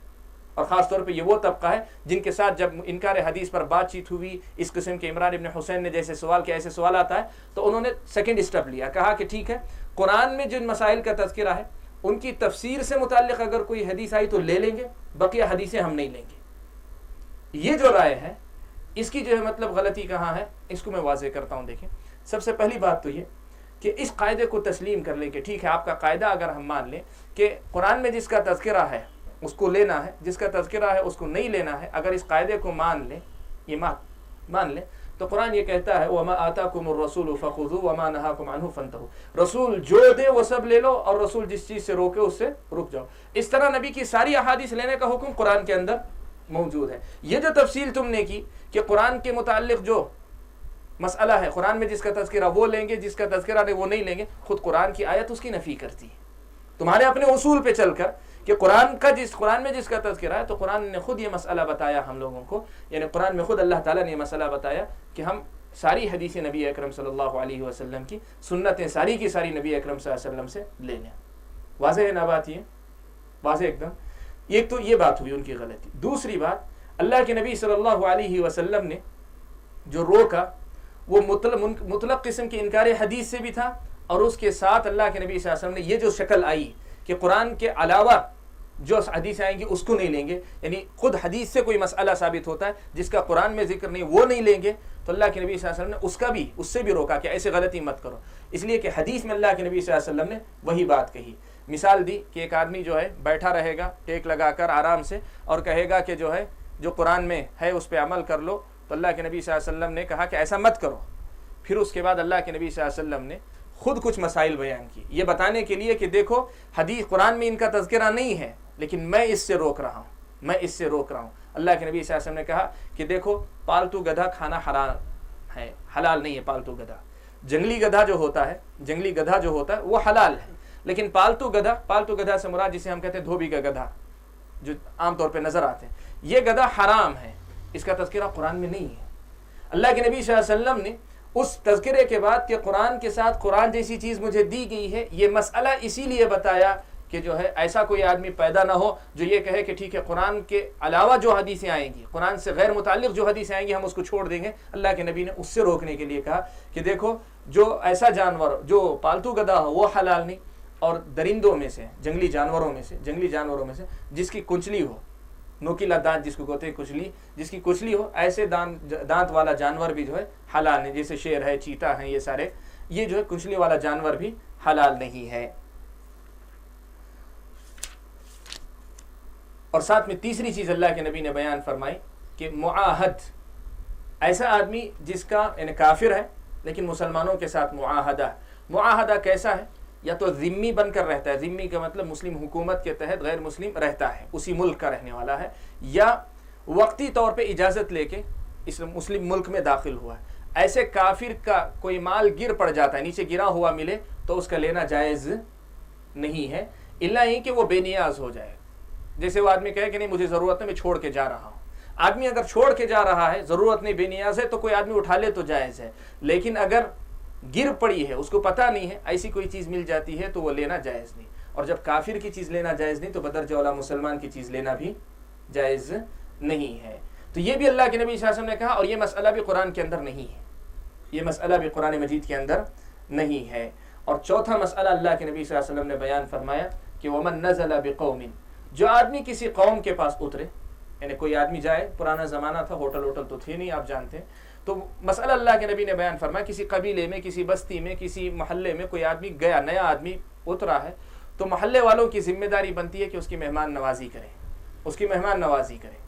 C: اور خاص طور پہ یہ وہ طبقہ ہے جن کے ساتھ جب انکار حدیث پر بات چیت ہوئی، اس قسم کے عمران ابن حسین نے جیسے سوال کیا، ایسے سوال آتا ہے، تو انہوں نے سیکنڈ اسٹیپ لیا، کہا کہ ٹھیک ہے، قرآن میں جن مسائل کا تذکرہ ہے ان کی تفسیر سے متعلق اگر کوئی حدیث آئی تو لے لیں گے، بقیہ حدیثیں ہم نہیں لیں گے. یہ جو رائے ہے اس کی جو ہے مطلب غلطی کہاں ہے، اس کو میں واضح کرتا ہوں. دیکھیں، سب سے پہلی بات تو یہ کہ اس قاعدے کو تسلیم کر لیں کہ ٹھیک ہے، آپ کا قاعدہ اگر ہم مان لیں کہ قرآن میں جس کا تذکرہ ہے اس کو لینا ہے، جس کا تذکرہ ہے اس کو نہیں لینا ہے، اگر اس قاعدے کو مان لیں، یہ مان لیں، تو قرآن یہ کہتا ہے وَمَا آتَاكُمُ الرَّسُولُ فَخُذُوهُ وَمَا نَهَاكُمْ عَنْهُ فَانْتَهُوا، رسول جو دے وہ سب لے لو، اور رسول جس چیز سے روکے اس سے رک جاؤ. اس طرح نبی کی ساری احادیث لینے کا حکم قرآن کے اندر موجود ہے. یہ جو تفصیل تم نے کی کہ قرآن کے متعلق جو مسئلہ ہے، قرآن میں جس کا تذکرہ وہ لیں گے، جس کا تذکرہ نہیں وہ نہیں لیں گے، خود قرآن کی آیت اس کی نفی کرتی ہے. تمہارے اپنے اصول پہ چل کر کہ قرآن میں جس کا تذکرہ ہے، تو قرآن نے خود یہ مسئلہ بتایا ہم لوگوں کو، یعنی قرآن میں خود اللہ تعالیٰ نے یہ مسئلہ بتایا کہ ہم ساری حدیث نبی اکرم صلی اللہ علیہ وسلم کی سنتیں ساری کی ساری نبی اکرم صلی اللہ علیہ وسلم سے لے لیں. واضح ہے نا بات؟ یہ واضح ایک دم. ایک تو یہ بات ہوئی ان کی غلطی. دوسری بات، اللہ کے نبی صلی اللہ علیہ وسلم نے جو روکا وہ مطلق قسم کے انکار حدیث سے بھی تھا، اور اس کے ساتھ اللہ کے نبی صلی اللہ علیہ وسلم نے یہ جو شکل آئی کہ قرآن کے علاوہ جو حدیث آئیں گی اس کو نہیں لیں گے، یعنی خود حدیث سے کوئی مسئلہ ثابت ہوتا ہے جس کا قرآن میں ذکر نہیں وہ نہیں لیں گے، تو اللہ کے نبی صلی اللہ علیہ وسلم نے اس سے بھی روکا کہ ایسے غلطی مت کرو. اس لیے کہ حدیث میں اللہ کے نبی صلی اللہ علیہ وسلم نے وہی بات کہی. مثال دی کہ ایک آدمی جو ہے بیٹھا رہے گا ٹیک لگا کر آرام سے، اور کہے گا کہ جو ہے جو قرآن میں ہے اس پہ عمل کر لو، تو اللہ کے نبی صلی اللہ علیہ وسلم نے کہا کہ ایسا مت کرو. پھر اس کے بعد اللہ کے نبی صلی اللہ علیہ وسلم نے خود کچھ مسائل بیان کی، یہ بتانے کے لیے کہ دیکھو حدیث قرآن میں ان کا تذکرہ نہیں ہے، لیکن میں اس سے روک رہا ہوں. اللہ کے نبی صلی اللہ علیہ وسلم نے کہا کہ دیکھو پالتو گدھا کھانا حرام ہے، حلال نہیں ہے پالتو گدھا. جنگلی گدھا جو ہوتا ہے وہ حلال ہے، لیکن پالتو گدھا سے مراد جسے ہم کہتے ہیں دھوبی کا گدھا جو عام طور پہ نظر آتے ہیں، یہ گدھا حرام ہے، اس کا تذکرہ قرآن میں نہیں ہے. اللہ کے نبی صلی اللہ علیہ وسلم نے اس تذکرے کے بعد کہ قرآن کے ساتھ قرآن جیسی چیز مجھے دی گئی ہے، یہ مسئلہ اسی لیے بتایا کہ جو ہے ایسا کوئی آدمی پیدا نہ ہو جو یہ کہے کہ ٹھیک ہے قرآن کے علاوہ جو حدیثیں آئیں گی، قرآن سے غیر متعلق جو حدیثیں آئیں گی ہم اس کو چھوڑ دیں گے. اللہ کے نبی نے اس سے روکنے کے لیے کہا کہ دیکھو جو ایسا جانور جو پالتو گدھا ہو وہ حلال نہیں، اور درندوں میں سے جنگلی جانوروں میں سے جس کی کچلی ہو، نوکیلا دانت جس کو کہتے ہیں کچلی، جس کی کچلی ہو، ایسے دانت والا جانور بھی جو ہے حلال نہیں، جیسے شیر ہے، چیتا ہے، یہ سارے یہ جو ہے کچلی والا جانور بھی حلال نہیں ہے. اور ساتھ میں تیسری چیز اللہ کے نبی نے بیان فرمائی کہ معاہد، ایسا آدمی جس کا یعنی کافر ہے لیکن مسلمانوں کے ساتھ معاہدہ کیسا ہے؟ یا تو ذمی بن کر رہتا ہے، ذمی کا مطلب مسلم حکومت کے تحت غیر مسلم رہتا ہے، اسی ملک کا رہنے والا ہے، یا وقتی طور پہ اجازت لے کے اس مسلم ملک میں داخل ہوا ہے. ایسے کافر کا کوئی مال گر پڑ جاتا ہے، نیچے گرا ہوا ملے تو اس کا لینا جائز نہیں ہے، الا یہ کہ وہ بے نیاز ہو جائے. جیسے وہ آدمی کہے کہ نہیں مجھے ضرورت ہے، میں چھوڑ کے جا رہا ہوں. آدمی اگر چھوڑ کے جا رہا ہے، ضرورت نہیں، بے نیاز ہے، تو کوئی آدمی اٹھا لے تو جائز ہے. لیکن اگر گر پڑی ہے، اس کو پتہ نہیں ہے، ایسی کوئی چیز مل جاتی ہے تو وہ لینا جائز نہیں. اور جب کافر کی چیز لینا جائز نہیں تو بدرجہ اولا مسلمان کی چیز لینا بھی جائز نہیں ہے. تو یہ بھی اللہ کے نبی صلی اللہ علیہ وسلم نے کہا, اور یہ مسئلہ بھی قرآن کے اندر نہیں ہے, یہ مسئلہ بھی قرآن مجید کے اندر نہیں ہے. اور چوتھا مسئلہ اللہ کے نبی صلی اللہ علیہ وسلم نے بیان فرمایا کہ وَمَن نَزَلَ بِقَوْمٍ, جو آدمی کسی قوم کے پاس اترے, یعنی کوئی آدمی جائے, پرانا زمانہ تھا, ہوٹل تو تھے نہیں, آپ جانتے ہیں, تو مسئلہ اللہ کے نبی نے بیان فرمایا کسی قبیلے میں, کسی بستی میں, کسی محلے میں کوئی آدمی گیا, نیا آدمی اترا ہے, تو محلے والوں کی ذمہ داری بنتی ہے کہ اس کی مہمان نوازی کریں, اس کی مہمان نوازی کریں.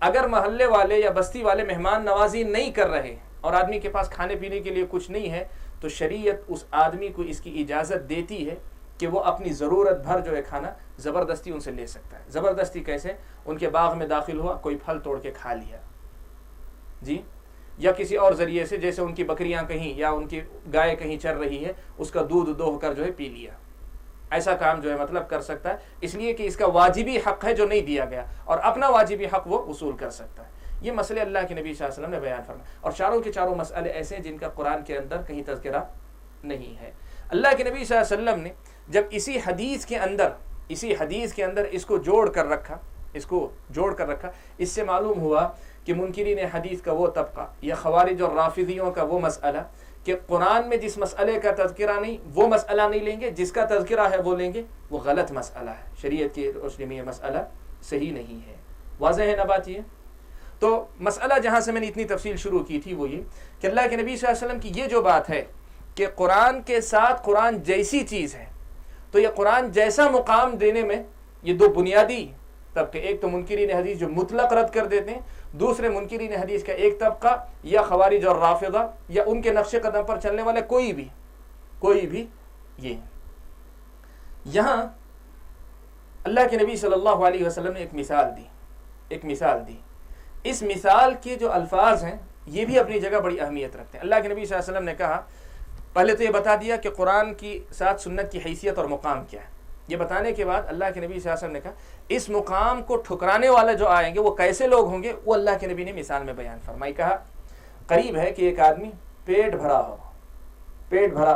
C: اگر محلے والے یا بستی والے مہمان نوازی نہیں کر رہے اور آدمی کے پاس کھانے پینے کے لیے کچھ نہیں ہے, تو شریعت اس آدمی کو اس کی اجازت دیتی ہے کہ وہ اپنی ضرورت بھر جو ہے کھانا زبردستی ان سے لے سکتا ہے. زبردستی کیسے؟ ان کے باغ میں داخل ہوا, کوئی پھل توڑ کے کھا لیا جی, یا کسی اور ذریعے سے, جیسے ان کی بکریاں کہیں یا ان کی گائے کہیں چر رہی ہے, اس کا دودھ دوہ کر جو ہے پی لیا. ایسا کام جو ہے مطلب کر سکتا ہے, اس لیے کہ اس کا واجبی حق ہے جو نہیں دیا گیا, اور اپنا واجبی حق وہ وصول کر سکتا ہے. یہ مسئلے اللہ کے نبی صلی اللہ علیہ وسلم نے بیان فرمایا, اور چاروں کے چاروں مسئلے ایسے ہیں جن کا قرآن کے اندر کہیں تذکرہ نہیں ہے. اللہ کے نبی صلی اللہ علیہ وسلم نے جب اسی حدیث کے اندر اس کو جوڑ کر رکھا, اس سے معلوم ہوا کہ منکرین حدیث کا وہ طبقہ یا خوارج اور رافضیوں کا وہ مسئلہ کہ قرآن میں جس مسئلے کا تذکرہ نہیں وہ مسئلہ نہیں لیں گے, جس کا تذکرہ ہے وہ لیں گے, وہ غلط مسئلہ ہے, شریعت کی روشنی میں یہ مسئلہ صحیح نہیں ہے. واضح ہے نا بات یہ؟ تو مسئلہ جہاں سے میں نے اتنی تفصیل شروع کی تھی وہ یہ کہ اللہ کے نبی صلی اللہ علیہ وسلم کی یہ جو بات ہے کہ قرآن کے ساتھ قرآن جیسی چیز ہے, تو یہ قرآن جیسا مقام دینے میں یہ دو بنیادی طبقے, ایک تو منکرین حدیث جو مطلق رد کر دیتے ہیں, دوسرے منکرین حدیث کا ایک طبقہ یا خوارج اور رافضہ یا ان کے نقش قدم پر چلنے والے کوئی بھی یہ. یہاں اللہ کے نبی صلی اللہ علیہ وسلم نے ایک مثال دی. اس مثال کے جو الفاظ ہیں یہ بھی اپنی جگہ بڑی اہمیت رکھتے ہیں. اللہ کے نبی صلی اللہ علیہ وسلم نے کہا, پہلے تو یہ بتا دیا کہ قرآن کی ساتھ سنت کی حیثیت اور مقام کیا ہے. یہ بتانے کے بعد اللہ کے نبی صلی اللہ علیہ وسلم نے کہا اس مقام کو ٹھکرانے والے جو آئیں گے وہ کیسے لوگ ہوں گے, وہ اللہ کے نبی نے مثال میں بیان فرمائی. کہا قریب ہے کہ ایک آدمی پیٹ بھرا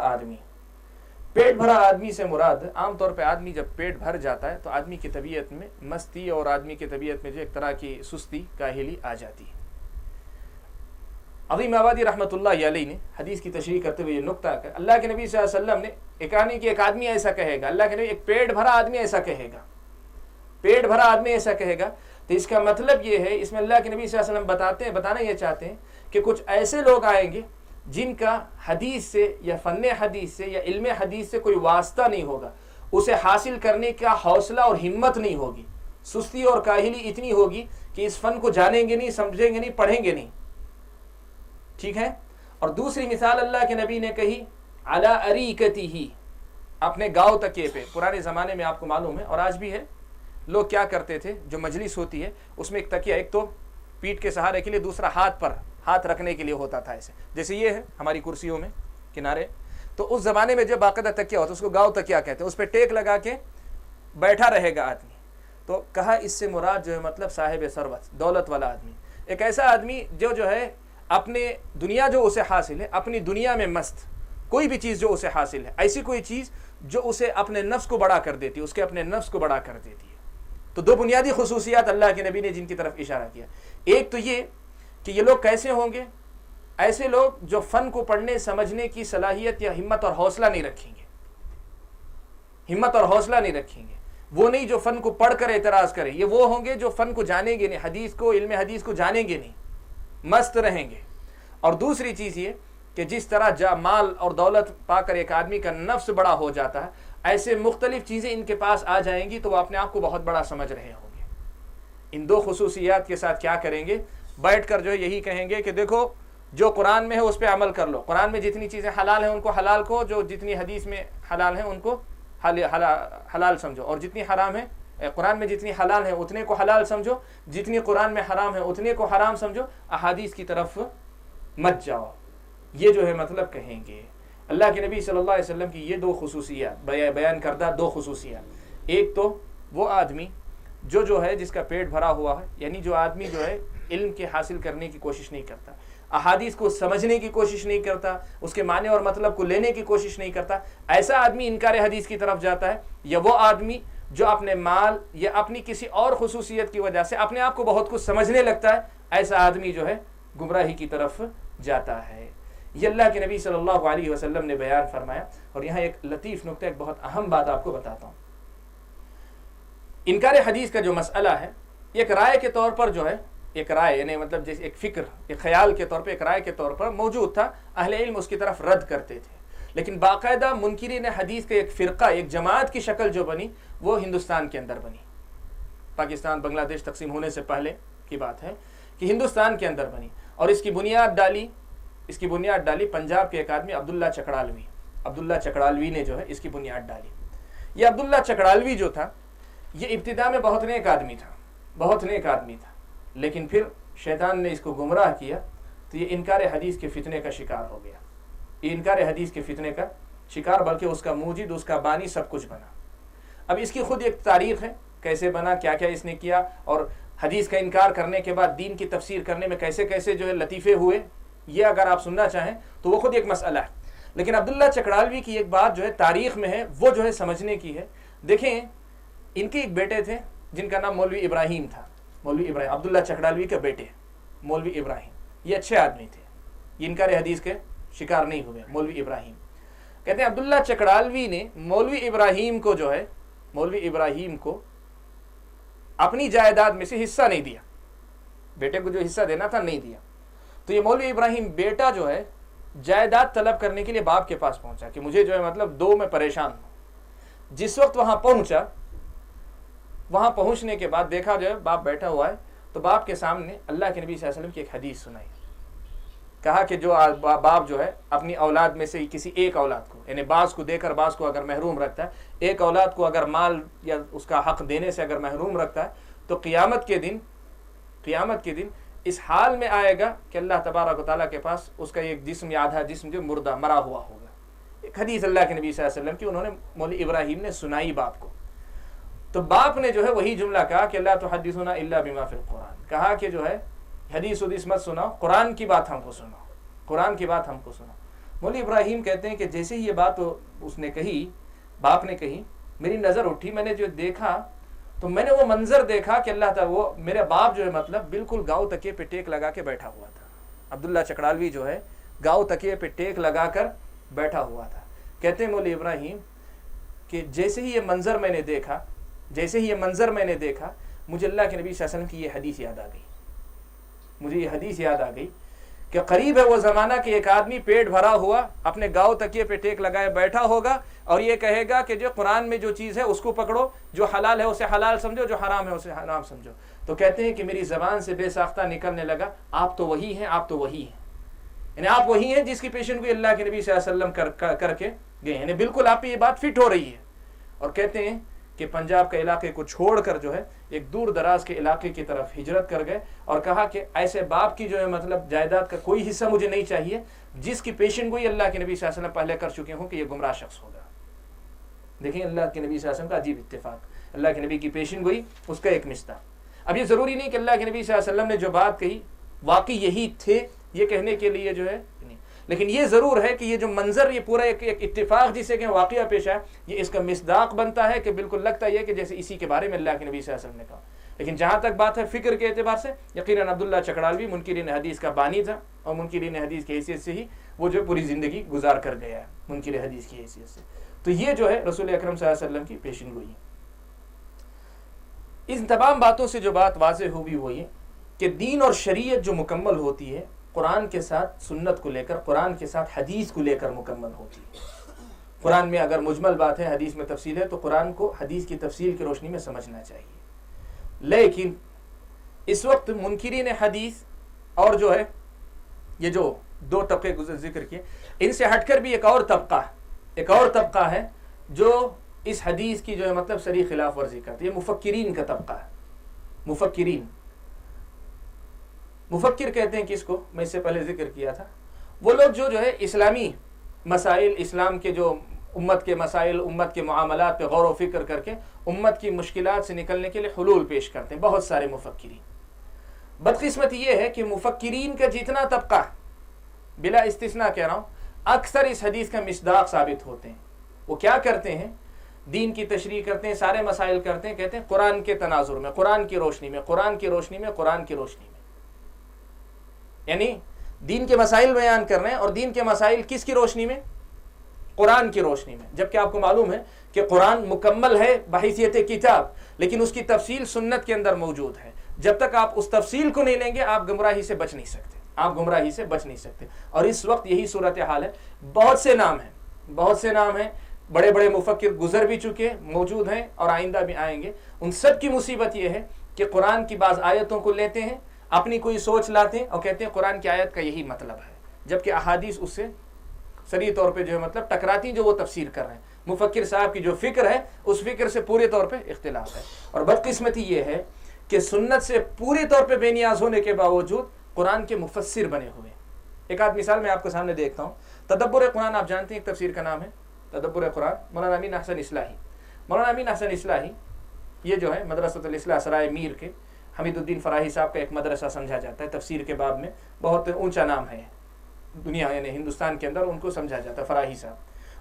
C: آدمی سے مراد عام طور پہ آدمی جب پیٹ بھر جاتا ہے تو آدمی کی طبیعت میں مستی اور آدمی کی طبیعت میں جو ایک طرح کی سستی کاہلی آ جاتی ہے. عظیم آبادی رحمۃ اللہ علیہ نے حدیث کی تشریح کرتے ہوئے یہ نقطہ کہ اللہ کے نبی صلی اللہ علیہ وسلم نے ایک آدمی ایسا کہے گا, اللہ کے نبی ایک پیٹ بھرا آدمی ایسا کہے گا, تو اس کا مطلب یہ ہے, اس میں اللہ کے نبی صلی اللہ علیہ وسلم بتانا یہ چاہتے ہیں کہ کچھ ایسے لوگ آئیں گے جن کا حدیث سے یا فن حدیث سے یا علم حدیث سے کوئی واسطہ نہیں ہوگا, اسے حاصل کرنے کا حوصلہ اور ہمت نہیں ہوگی, سستی اور کاہلی اتنی ہوگی کہ اس فن کو جانیں گے نہیں, سمجھیں گے نہیں, پڑھیں گے نہیں. ٹھیک ہے. اور دوسری مثال اللہ کے نبی نے کہی علی اریکتہ, اپنے گاؤں تکیے پہ. پرانے زمانے میں آپ کو معلوم ہے اور آج بھی ہے, لوگ کیا کرتے تھے, جو مجلس ہوتی ہے اس میں ایک تکیہ, ایک تو پیٹھ کے سہارے کے لیے, دوسرا ہاتھ رکھنے کے لیے ہوتا تھا, ایسے جیسے یہ ہے ہماری کرسیوں میں کنارے. تو اس زمانے میں جو باقاعدہ تکیہ ہوتا ہے اس کو گاؤں تکیہ کہتے ہیں, اس پہ ٹیک لگا کے بیٹھا رہے گا آدمی. تو کہا اس سے مراد جو ہے مطلب صاحب ثروت, دولت والا آدمی, ایک ایسا آدمی جو ہے اپنے دنیا جو اسے حاصل ہے, اپنی دنیا میں مست, کوئی بھی چیز جو اسے حاصل ہے, ایسی کوئی چیز جو اسے اپنے نفس کو بڑا کر دیتی ہے, اس کے اپنے نفس کو بڑا کر دیتی ہے. تو دو بنیادی خصوصیات اللہ کے نبی نے جن کی طرف اشارہ کیا. ایک تو یہ کہ یہ لوگ کیسے ہوں گے, ایسے لوگ جو فن کو پڑھنے سمجھنے کی صلاحیت یا ہمت اور حوصلہ نہیں رکھیں گے, وہ نہیں جو فن کو پڑھ کر اعتراض کریں, یہ وہ ہوں گے جو فن کو جانیں گے نہیں, حدیث کو, علم حدیث کو جانیں گے نہیں, مست رہیں گے. اور دوسری چیز یہ کہ جس طرح مال اور دولت پا کر ایک آدمی کا نفس بڑا ہو جاتا ہے, ایسے مختلف چیزیں ان کے پاس آ جائیں گی تو وہ اپنے آپ کو بہت بڑا سمجھ رہے ہوں گے. ان دو خصوصیات کے ساتھ کیا کریں گے, بیٹھ کر جو یہی کہیں گے کہ دیکھو جو قرآن میں ہے اس پہ عمل کر لو, قرآن میں جتنی چیزیں حلال ہیں ان کو حلال کو, جو جتنی حدیث میں حلال ہیں ان کو حلال سمجھو, اور جتنی حرام ہے قرآن میں جتنی حلال ہے اتنے کو حلال سمجھو, جتنی قرآن میں حرام ہے اتنے کو حرام سمجھو, احادیث کی طرف مت جاؤ. یہ جو ہے مطلب کہیں گے. اللہ کے نبی صلی اللہ علیہ وسلم کی یہ دو خصوصیات بیان کردہ, دو خصوصیات. ایک تو وہ آدمی جو ہے جس کا پیٹ بھرا ہوا ہے, یعنی جو آدمی جو ہے علم کے حاصل کرنے کی کوشش نہیں کرتا, احادیث کو سمجھنے کی کوشش نہیں کرتا, اس کے معنی اور مطلب کو لینے کی کوشش نہیں کرتا, ایسا آدمی انکار حدیث کی طرف جاتا ہے. یا وہ آدمی جو اپنے مال یا اپنی کسی اور خصوصیت کی وجہ سے اپنے آپ کو بہت کچھ سمجھنے لگتا ہے، ایسا آدمی جو ہے گمراہی کی طرف جاتا ہے۔ یہ اللہ کے نبی صلی اللہ علیہ وسلم نے بیان فرمایا۔ اور یہاں ایک لطیف نکتہ، ایک بہت اہم بات آپ کو بتاتا ہوں۔ انکار حدیث کا جو مسئلہ ہے، ایک رائے کے طور پر جو ہے، ایک رائے یعنی مطلب جیسے ایک فکر، ایک خیال کے طور پر، ایک رائے کے طور پر موجود تھا، اہل علم اس کی طرف رد کرتے تھے، لیکن باقاعدہ منکرین حدیث کا ایک فرقہ، ایک جماعت کی شکل جو بنی وہ ہندوستان کے اندر بنی۔ پاکستان بنگلہ دیش تقسیم ہونے سے پہلے کی بات ہے کہ ہندوستان کے اندر بنی، اور اس کی بنیاد ڈالی پنجاب کے ایک آدمی عبداللہ چکڑالوی نے جو ہے اس کی بنیاد ڈالی۔ یہ عبداللہ چکڑالوی جو تھا، یہ ابتدا میں بہت نیک آدمی تھا، لیکن پھر شیطان نے اس کو گمراہ کیا تو یہ انکار حدیث کے فتنے کا شکار ہو گیا۔ یہ انکار حدیث کے فتنے کا شکار، بلکہ اس کا موجد، اس کا بانی سب کچھ بنا۔ اب اس کی خود ایک تاریخ ہے، کیسے بنا، کیا کیا اس نے کیا، اور حدیث کا انکار کرنے کے بعد دین کی تفسیر کرنے میں کیسے کیسے جو ہے لطیفے ہوئے، یہ اگر آپ سننا چاہیں تو وہ خود ایک مسئلہ ہے۔ لیکن عبداللہ چکڑالوی کی ایک بات جو ہے تاریخ میں ہے، وہ جو ہے سمجھنے کی ہے۔ دیکھیں، ان کے ایک بیٹے تھے جن کا نام مولوی ابراہیم تھا، عبداللہ چکڑالوی کے بیٹے مولوی ابراہیم، یہ اچھے آدمی تھے، یہ انکار حدیث کے شکار نہیں ہوئے۔ مولوی ابراہیم کہتے ہیں عبداللہ چکڑالوی نے مولوی ابراہیم کو اپنی جائیداد میں سے حصہ نہیں دیا، بیٹے کو جو حصہ دینا تھا نہیں دیا۔ تو یہ مولوی ابراہیم بیٹا جو ہے جائیداد طلب کرنے کے لیے باپ کے پاس پہنچا کہ مجھے جو ہے مطلب دو، میں پریشان ہوں۔ جس وقت وہاں پہنچا، وہاں پہنچنے کے بعد دیکھا جو ہے باپ بیٹھا ہوا ہے، تو باپ کے سامنے اللہ کے نبی صلی اللہ علیہ وسلم کی ایک حدیث سنائی۔ کہا کہ جو باپ جو ہے اپنی اولاد میں سے کسی ایک اولاد کو، یعنی بعض کو دے کر بعض کو اگر محروم رکھتا ہے، ایک اولاد کو اگر مال یا اس کا حق دینے سے اگر محروم رکھتا ہے، تو قیامت کے دن اس حال میں آئے گا کہ اللہ تبارک و تعالیٰ کے پاس اس کا ایک جسم یا آدھا جسم جو مرا ہوا ہوگا۔ ایک حدیث اللہ کے نبی صلی اللہ علیہ وسلم کی انہوں نے مولوی ابراہیم نے سنائی باپ کو۔ تو باپ نے جو ہے وہی جملہ کہا کہ اللہ تحدثنا الا بما فی القرآن، کہا کہ جو ہے حدیث مت سناؤ، قرآن کی بات ہم کو سناؤ۔ مولوی ابراہیم کہتے ہیں کہ جیسے ہی یہ بات اس نے کہی، باپ نے کہی، میری نظر اٹھی، میں نے جو دیکھا تو میں نے وہ منظر دیکھا کہ اللہ تعالیٰ، وہ میرا باپ جو ہے مطلب بالکل گاؤں تکیے پہ ٹیک لگا کے بیٹھا ہوا تھا۔ عبداللہ چکڑالوی جو ہے گاؤں تکیے پہ ٹیک لگا کر بیٹھا ہوا تھا۔ کہتے ہیں مولوی ابراہیم کہ جیسے ہی یہ منظر میں نے دیکھا، مجھے اللہ کے نبی صلی اللہ علیہ وسلم کی یہ حدیث یاد آ گئی کہ قریب ہے وہ زمانہ کہ ایک آدمی پیٹ بھرا ہوا اپنے گاؤں تکیے پہ ٹیک لگائے بیٹھا ہوگا، اور یہ کہے گا کہ جو قرآن میں جو چیز ہے اس کو پکڑو، جو حلال ہے اسے حلال سمجھو، جو حرام ہے اسے حرام سمجھو۔ تو کہتے ہیں کہ میری زبان سے بے ساختہ نکلنے لگا، آپ تو وہی ہیں، یعنی آپ وہی ہیں جس کی پیشن گوئی اللہ کے نبی صلی اللہ علیہ وسلم کر کے گئے، یعنی بالکل آپ پہ یہ بات فٹ ہو رہی ہے۔ اور کہتے ہیں کہ پنجاب کے علاقے کو چھوڑ کر جو ہے ایک دور دراز کے علاقے کی طرف ہجرت کر گئے، اور کہا کہ ایسے باپ کی جو ہے مطلب جائیداد کا کوئی حصہ مجھے نہیں چاہیے جس کی پیشن گوئی اللہ کے نبی صلی اللہ علیہ وسلم پہلے کر چکے ہوں کہ یہ گمراہ شخص ہوگا۔ دیکھیں اللہ کے نبی صلی اللہ علیہ وسلم کا عجیب اتفاق، اللہ کے نبی کی پیشن گوئی اس کا ایک مصداق۔ اب یہ ضروری نہیں کہ اللہ کے نبی صلی اللہ علیہ وسلم نے جو بات کہی واقعی یہی تھے، یہ کہنے کے لیے جو ہے نہیں، لیکن یہ ضرور ہے کہ یہ جو منظر، یہ پورا ایک اتفاق جسے کہ واقعہ پیش ہے، یہ اس کا مصداق بنتا ہے کہ بالکل لگتا ہے کہ جیسے اسی کے بارے میں اللہ کے نبی صلی اللہ علیہ وسلم نے کہا۔ لیکن جہاں تک بات ہے فکر کے اعتبار سے، یقیناً عبداللہ چکڑالوی منکرین حدیث کا بانی تھا، اور منکرین حدیث کی حیثیت سے ہی وہ جو پوری زندگی گزار کر گیا ہے منکر حدیث کی حیثیت سے۔ تو یہ جو ہے رسول اکرم صلی اللہ علیہ وسلم کی پیشن گوئی ہے۔ ان تمام باتوں سے جو بات واضح ہوئی وہ یہ کہ دین اور شریعت جو مکمل ہوتی ہے قرآن کے ساتھ سنت کو لے کر، قرآن کے ساتھ حدیث کو لے کر مکمل ہوتی ہے۔ قرآن میں اگر مجمل بات ہے، حدیث میں تفصیل ہے، تو قرآن کو حدیث کی تفصیل کی روشنی میں سمجھنا چاہیے۔ لیکن اس وقت منکرین حدیث اور جو ہے یہ جو دو طبقے ذکر کیے، ان سے ہٹ کر بھی ایک اور طبقہ ہے جو اس حدیث کی جو ہے مطلب صریح خلاف ورزی کرتے ہیں۔ یہ مفکرین کا طبقہ ہے۔ مفکر کہتے ہیں کس کو، میں اس سے پہلے ذکر کیا تھا، وہ لوگ جو ہے اسلامی مسائل، اسلام کے جو امت کے مسائل، امت کے معاملات پہ غور و فکر کر کے امت کی مشکلات سے نکلنے کے لیے حلول پیش کرتے ہیں، بہت سارے مفکرین۔ بدقسمتی یہ ہے کہ مفکرین کا جتنا طبقہ، بلا استثناء کہہ رہا ہوں، اکثر اس حدیث کا مصداق ثابت ہوتے ہیں۔ وہ کیا کرتے ہیں، دین کی تشریح کرتے ہیں، سارے مسائل کرتے ہیں، کہتے ہیں قرآن کے تناظر میں، قرآن کی روشنی میں، قرآن کی روشنی میں، قرآن کی روشنی میں، یعنی دین کے مسائل بیان کر رہے ہیں، اور دین کے مسائل کس کی روشنی میں؟ قرآن کی روشنی میں. جبکہ آپ کو معلوم ہے کہ قرآن مکمل ہے بحیثیت کتاب، لیکن اس کی تفصیل سنت کے اندر موجود ہے. جب تک آپ اس تفصیل کو نہیں لیں گے آپ گمراہی سے بچ نہیں سکتے، آپ گمراہی سے بچ نہیں سکتے. اور اس وقت یہی صورتحال ہے. بہت سے نام ہیں، بہت سے نام ہیں، بڑے بڑے مفکر گزر بھی چکے، موجود ہیں اور آئندہ بھی آئیں گے. ان سب کی مصیبت یہ ہے کہ قرآن کی بعض آیتوں کو لیتے ہیں، اپنی کوئی سوچ لاتے ہیں اور کہتے ہیں قرآن کی آیت کا یہی مطلب ہے، جبکہ احادیث اس سے صریح طور پہ جو ہے مطلب ٹکراتی ہیں جو وہ تفسیر کر رہے ہیں. مفکر صاحب کی جو فکر ہے اس فکر سے پورے طور پہ اختلاف ہے. اور بدقسمتی یہ ہے کہ سنت سے پوری طور پہ بے نیاز ہونے کے باوجود قرآن کے مفسر بنے ہوئے. ایک آدھ مثال میں آپ کے سامنے دیکھتا ہوں. تدبر قرآن آپ جانتے ہیں، ایک تفسیر کا نام ہے تدبر قرآن، مولانا امین احسن اصلاحی. مولانا امین احسن اصلاحی یہ جو ہے مدرسۃ الاصلاح سرائے میر کے حمید الدین فراہی صاحب کا ایک مدرسہ سمجھا جاتا ہے تفسیر کے باب میں، بہت اونچا نام ہے دنیا یعنی ہندوستان کے اندر، ان کو سمجھا جاتا ہے فراہی صاحب.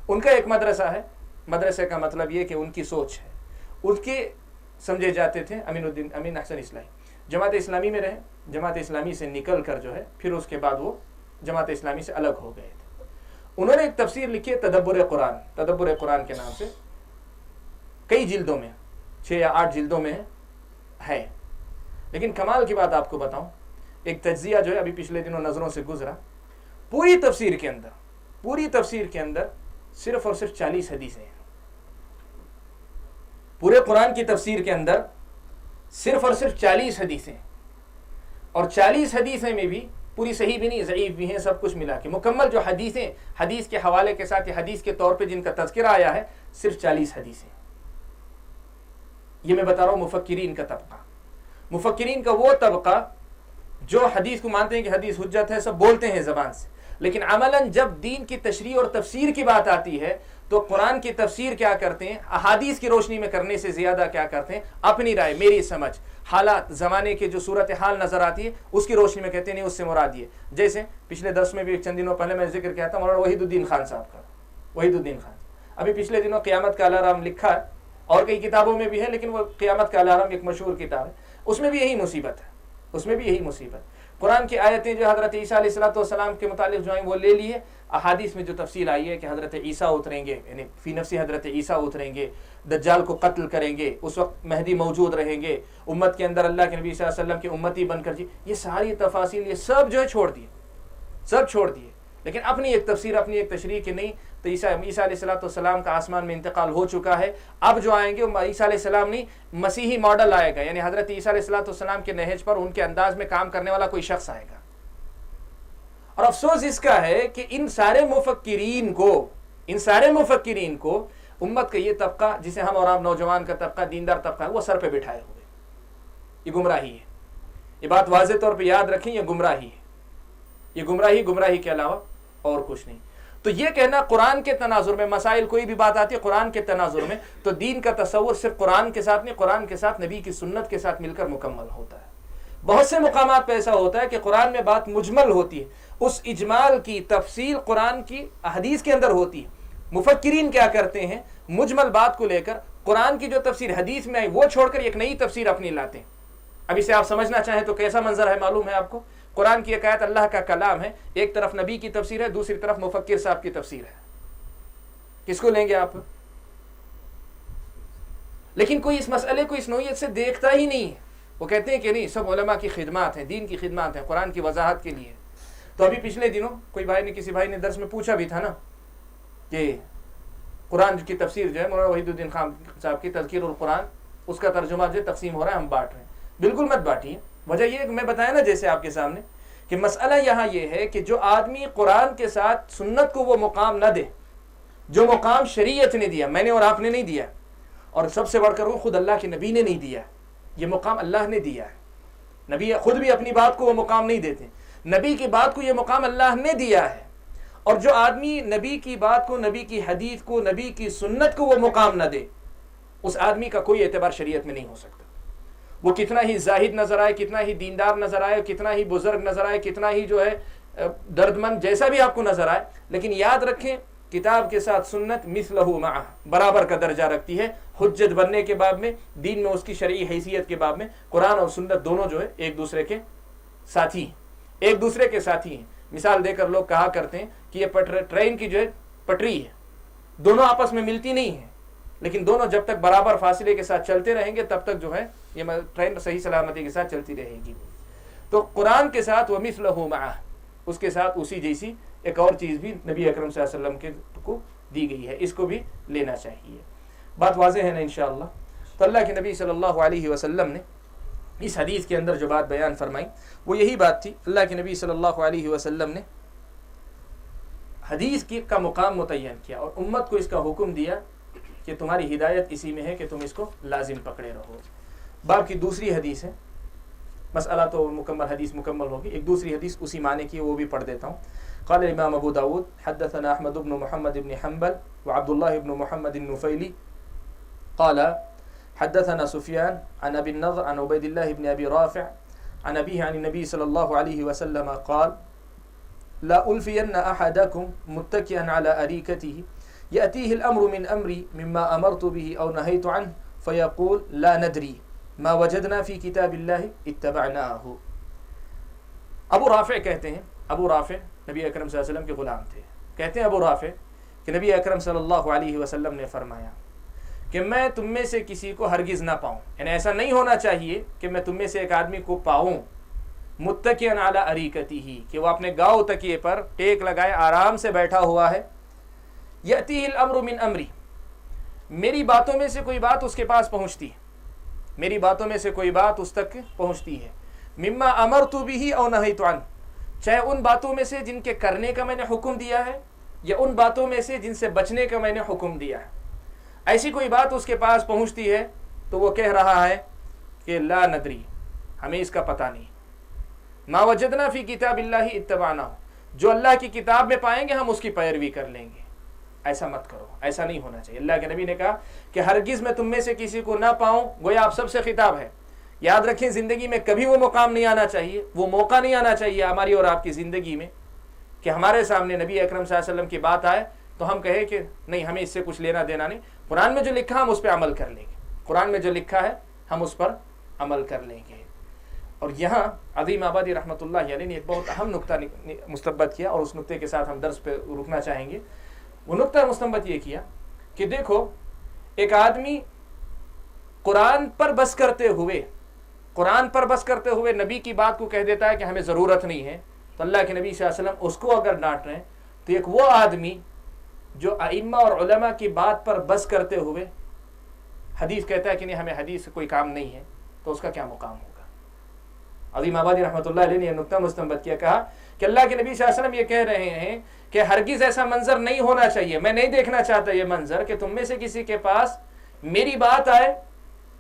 C: ان کا ایک مدرسہ ہے. مدرسے کا مطلب یہ کہ ان کی سوچ ہے، ان کے سمجھے جاتے تھے امین احسن اصلاحی. جماعت اسلامی میں رہے، جماعت اسلامی سے نکل کر جو ہے پھر اس کے بعد وہ جماعت اسلامی سے الگ ہو گئے تھے. انہوں نے ایک تفسیر لکھی ہے تدبر قرآن، تدبر قرآن کے نام سے، کئی جلدوں میں، 6 یا 8 جلدوں میں ہے. لیکن کمال کی بات آپ کو بتاؤں، ایک تجزیہ جو ہے ابھی پچھلے دنوں نظروں سے گزرا، پوری تفسیر کے اندر صرف اور صرف 40 حدیثیں ہیں. پورے قرآن کی تفسیر کے اندر صرف اور صرف 40 حدیثیں، اور 40 حدیثیں میں بھی پوری صحیح بھی نہیں، ضعیف بھی ہیں، سب کچھ ملا کے مکمل جو حدیثیں حدیث کے حوالے کے ساتھ یا حدیث کے طور پہ جن کا تذکرہ آیا ہے صرف 40 حدیثیں. یہ میں بتا رہا ہوں مفکرین کا طبقہ، مفکرین کا وہ طبقہ جو حدیث کو مانتے ہیں کہ حدیث حجت ہے، سب بولتے ہیں زبان سے، لیکن عملاً جب دین کی تشریح اور تفسیر کی بات آتی ہے تو قرآن کی تفسیر کیا کرتے ہیں، احادیث کی روشنی میں کرنے سے زیادہ کیا کرتے ہیں، اپنی رائے، میری سمجھ، حالات زمانے کے جو صورتحال نظر آتی ہے اس کی روشنی میں کہتے ہیں نہیں اس سے مراد یہ. جیسے پچھلے درس میں بھی ایک چند دنوں پہلے میں ذکر کیا تھا مولانا وحید الدین خان صاحب کا، وحید الدین خان. ابھی پچھلے دنوں قیامت کا الارم لکھا ہے، اور کئی کتابوں میں بھی ہے، لیکن وہ قیامت کا الارم ایک مشہور کتاب ہے، اس میں بھی یہی مصیبت ہے، اس میں بھی یہی مصیبت. قرآن کی آیتیں جو حضرت عیسیٰ علیہ السلام کے متعلق جو ہیں وہ لے لیے، احادیث میں جو تفصیل آئی ہے کہ حضرت عیسیٰ اتریں گے، یعنی فی نفسی حضرت عیسیٰ اتریں گے، دجال کو قتل کریں گے، اس وقت مہدی موجود رہیں گے، امت کے اندر اللہ کے نبی صلی اللہ علیہ وسلم کی امتی بن کر یہ ساری تفاصیل یہ سب جو ہے چھوڑ دیے، سب چھوڑ دیے. لیکن اپنی ایک تفسیر، اپنی ایک تشریح کہ نہیں تو عیسیٰ علیہ السلام کا آسمان میں انتقال ہو چکا ہے، اب جو آئیں گے وہ عیسیٰ علیہ السلام نہیں مسیحی ماڈل آئے گا، یعنی حضرت عیسیٰ علیہ السلام کے نہج پر ان کے انداز میں کام کرنے والا کوئی شخص آئے گا. اور افسوس اس کا ہے کہ ان سارے مفکرین کو امت کا یہ طبقہ جسے ہم اور آپ نوجوان کا طبقہ، دیندار طبقہ ہے، وہ سر پہ بٹھائے ہوئے. یہ گمراہی ہے، یہ بات واضح طور پہ یاد رکھیں، یہ گمراہی ہے، یہ گمراہی کے علاوہ اور کچھ نہیں. تو یہ کہنا قرآن کے تناظر میں مسائل کوئی بھی بات آتی ہے قرآن کے تناظر میں، تو دین کا تصور صرف قرآن کے ساتھ نہیں، قرآن کے ساتھ نبی کی سنت کے ساتھ مل کر مکمل ہوتا ہے. بہت سے مقامات پہ ایسا ہوتا ہے کہ قرآن میں بات مجمل ہوتی ہے، اس اجمال کی تفصیل قرآن کی حدیث کے اندر ہوتی ہے. مفکرین کیا کرتے ہیں، مجمل بات کو لے کر قرآن کی جو تفسیر حدیث میں آئی وہ چھوڑ کر ایک نئی تفسیر اپنی لاتے ہیں. اب اسے آپ سمجھنا چاہیں تو کیسا منظر ہے معلوم ہے آپ کو. قرآن کی ایک آیت اللہ کا کلام ہے، ایک طرف نبی کی تفسیر ہے، دوسری طرف مفکر صاحب کی تفسیر ہے. کس کو لیں گے آپ؟ لیکن کوئی اس مسئلے کو اس نوعیت سے دیکھتا ہی نہیں ہے. وہ کہتے ہیں کہ نہیں سب علماء کی خدمات ہیں، دین کی خدمات ہیں، قرآن کی وضاحت کے لیے. تو ابھی پچھلے دنوں کسی بھائی نے درس میں پوچھا بھی تھا نا کہ قرآن کی تفسیر جو ہے مولانا وحید الدین خان صاحب کی تذکیر القرآن، اس کا ترجمہ جو تقسیم ہو رہا ہے، ہم بانٹ رہے ہیں. بالکل مت بانٹیے. وجہ یہ کہ میں بتایا نا جیسے آپ کے سامنے کہ مسئلہ یہاں یہ ہے کہ جو آدمی قرآن کے ساتھ سنت کو وہ مقام نہ دے جو مقام شریعت نے دیا، میں نے اور آپ نے نہیں دیا، اور سب سے بڑھ کر وہ خود اللہ کے نبی نے نہیں دیا، یہ مقام اللہ نے دیا ہے. نبی خود بھی اپنی بات کو وہ مقام نہیں دیتے، نبی کی بات کو یہ مقام اللہ نے دیا ہے. اور جو آدمی نبی کی بات کو، نبی کی حدیث کو، نبی کی سنت کو وہ مقام نہ دے، اس آدمی کا کوئی اعتبار شریعت میں نہیں ہو سکتا. وہ کتنا ہی زاہد نظر آئے، کتنا ہی دیندار نظر آئے، کتنا ہی بزرگ نظر آئے، کتنا ہی جو ہے درد مند، جیسا بھی آپ کو نظر آئے، لیکن یاد رکھیں کتاب کے ساتھ سنت مثلہ معہ برابر کا درجہ رکھتی ہے، حجت بننے کے باب میں، دین میں اس کی شرعی حیثیت کے باب میں قرآن اور سنت دونوں جو ہے ایک دوسرے کے ساتھی ہیں، ایک دوسرے کے ساتھی ہیں۔ مثال دے کر لوگ کہا کرتے ہیں کہ یہ ٹرین کی جو ہے پٹری ہے، دونوں آپس میں ملتی نہیں ہیں، لیکن دونوں جب تک برابر فاصلے کے ساتھ چلتے رہیں گے تب تک جو ہے یہ ٹرین صحیح سلامتی کے ساتھ چلتی رہے گی۔ تو قرآن کے ساتھ وہ مثلہ معہ، اس کے ساتھ اسی جیسی ایک اور چیز بھی نبی اکرم صلی اللہ علیہ وسلم کو دی گئی ہے، اس کو بھی لینا چاہیے۔ بات واضح ہے نا انشاءاللہ؟ تو اللہ کے نبی صلی اللہ علیہ وسلم نے اس حدیث کے اندر جو بات بیان فرمائی وہ یہی بات تھی۔ اللہ کے نبی صلی اللہ علیہ وسلم نے حدیث کا مقام متعین کیا اور امت کو اس کا حکم دیا کہ تمہاری ہدایت اسی میں ہے کہ تم اس کو لازم پکڑے رہو۔ باب کی دوسری حدیث ہے، مسئلہ تو مکمل حدیث مکمل ہوگی، ایک دوسری حدیث اسی معنی کی وہ بھی پڑھ دیتا ہوں۔ قال الامام ابو داود حدثنا احمد بن محمد بن حنبل وعبد الله بن محمد النفيلي قال حدثنا سفيان عن ابي النضر عن عبيد الله بن ابي رافع عن ابيه عن النبي صلى الله عليه وسلم قال لا ألفين أحدكم متكئا على أريكته يأتيه الأمر من أمري مما أمرت به أو نهيت عنه فيقول لا ندري ما وجدنا في كتاب الله اتبعناه۔ ابو رافع کہتے ہیں، ابو رافع نبی اکرم صلی اللہ علیہ وسلم کے غلام تھے، کہتے ہیں ابو رافع کہ نبی اکرم صلی اللہ علیہ وسلم نے فرمایا کہ میں تم میں سے کسی کو ہرگز نہ پاؤں، یعنی ایسا نہیں ہونا چاہیے کہ میں تم میں سے ایک آدمی کو پاؤں متکئن علی اریکتہ، کہ وہ اپنے گاؤ تکیے پر ٹیک لگائے آرام سے بیٹھا ہوا ہے، یأتیہ الامر من امری، میری باتوں میں سے کوئی بات اس کے پاس پہنچتی ہے، میری باتوں میں سے کوئی بات اس تک پہنچتی ہے، مما امرت بہ او نہیت عنہ، چاہے ان باتوں میں سے جن کے کرنے کا میں نے حکم دیا ہے یا ان باتوں میں سے جن سے بچنے کا میں نے حکم دیا ہے، ایسی کوئی بات اس کے پاس پہنچتی ہے تو وہ کہہ رہا ہے کہ لا ندری، ہمیں اس کا پتہ نہیں، ما وجدنا فی کتاب اللہ اتبعناہ، جو اللہ کی کتاب میں پائیں گے ہم اس کی پیروی کر لیں گے۔ ایسا مت کرو، ایسا نہیں ہونا چاہیے۔ اللہ کے نبی نے کہا کہ ہرگز میں تم میں سے کسی کو نہ پاؤں، گویا آپ سب سے خطاب ہے۔ یاد رکھیں زندگی میں کبھی وہ مقام نہیں آنا چاہیے، وہ موقع نہیں آنا چاہیے ہماری اور آپ کی زندگی میں کہ ہمارے سامنے نبی اکرم صلی اللہ علیہ وسلم کی بات آئے تو ہم کہیں کہ نہیں، ہمیں اس سے کچھ لینا دینا نہیں، قرآن میں جو لکھا ہم اس پہ عمل کر لیں گے، قرآن میں جو لکھا ہے ہم اس پر عمل کر لیں گے۔ اور یہاں عظیم آبادی رحمۃ اللہ علیہ نے ایک بہت اہم نقطہ مستنبط کیا اور اس نقطے کے ساتھ ہم درس پہ رکنا چاہیں گے۔ وہ نقطہ مستنبط یہ کیا کہ دیکھو، ایک آدمی قرآن پر بس کرتے ہوئے نبی کی بات کو کہہ دیتا ہے کہ ہمیں ضرورت نہیں ہے، تو اللہ کے نبی صلی اللہ علیہ وسلم اس کو اگر ڈانٹ رہے ہیں تو ایک وہ آدمی جو ائمہ اور علماء کی بات پر بس کرتے ہوئے حدیث کہتا ہے کہ نہیں، ہمیں حدیث سے کوئی کام نہیں ہے، تو اس کا کیا مقام ہوگا؟ عظیم آبادی رحمۃ اللہ علیہ نے یہ نقطہ مستنبط کیا، کہا کہ اللہ کے نبی صلی اللہ علیہ وسلم یہ کہہ رہے ہیں کہ ہرگز ایسا منظر نہیں ہونا چاہیے، میں نہیں دیکھنا چاہتا یہ منظر کہ تم میں سے کسی کے پاس میری بات آئے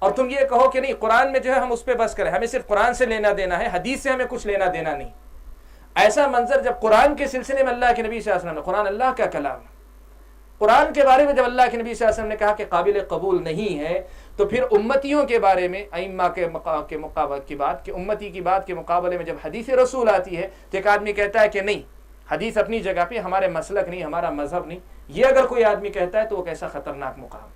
C: اور تم یہ کہو کہ نہیں، قرآن میں جو ہے ہم اس پہ بس کریں، ہمیں صرف قرآن سے لینا دینا ہے، حدیث سے ہمیں کچھ لینا دینا نہیں۔ ایسا منظر جب قرآن کے سلسلے میں اللہ کے نبی صلی اللہ علیہ وسلم نے، قرآن اللہ کا کلام ہے، قرآن کے بارے میں جب اللہ کے نبی صلی اللہ علیہ وسلم نے کہا کہ قابل قبول نہیں ہے، تو پھر امتیوں کے بارے میں ائمہ کے مقابلے کی بات، کہ امتی کی بات کے مقابلے میں جب حدیث رسول آتی ہے تو ایک آدمی کہتا ہے کہ نہیں، حدیث اپنی جگہ پہ، ہمارے مسلک نہیں، ہمارا مذہب نہیں، یہ اگر کوئی آدمی کہتا ہے تو وہ کیسا خطرناک مقام۔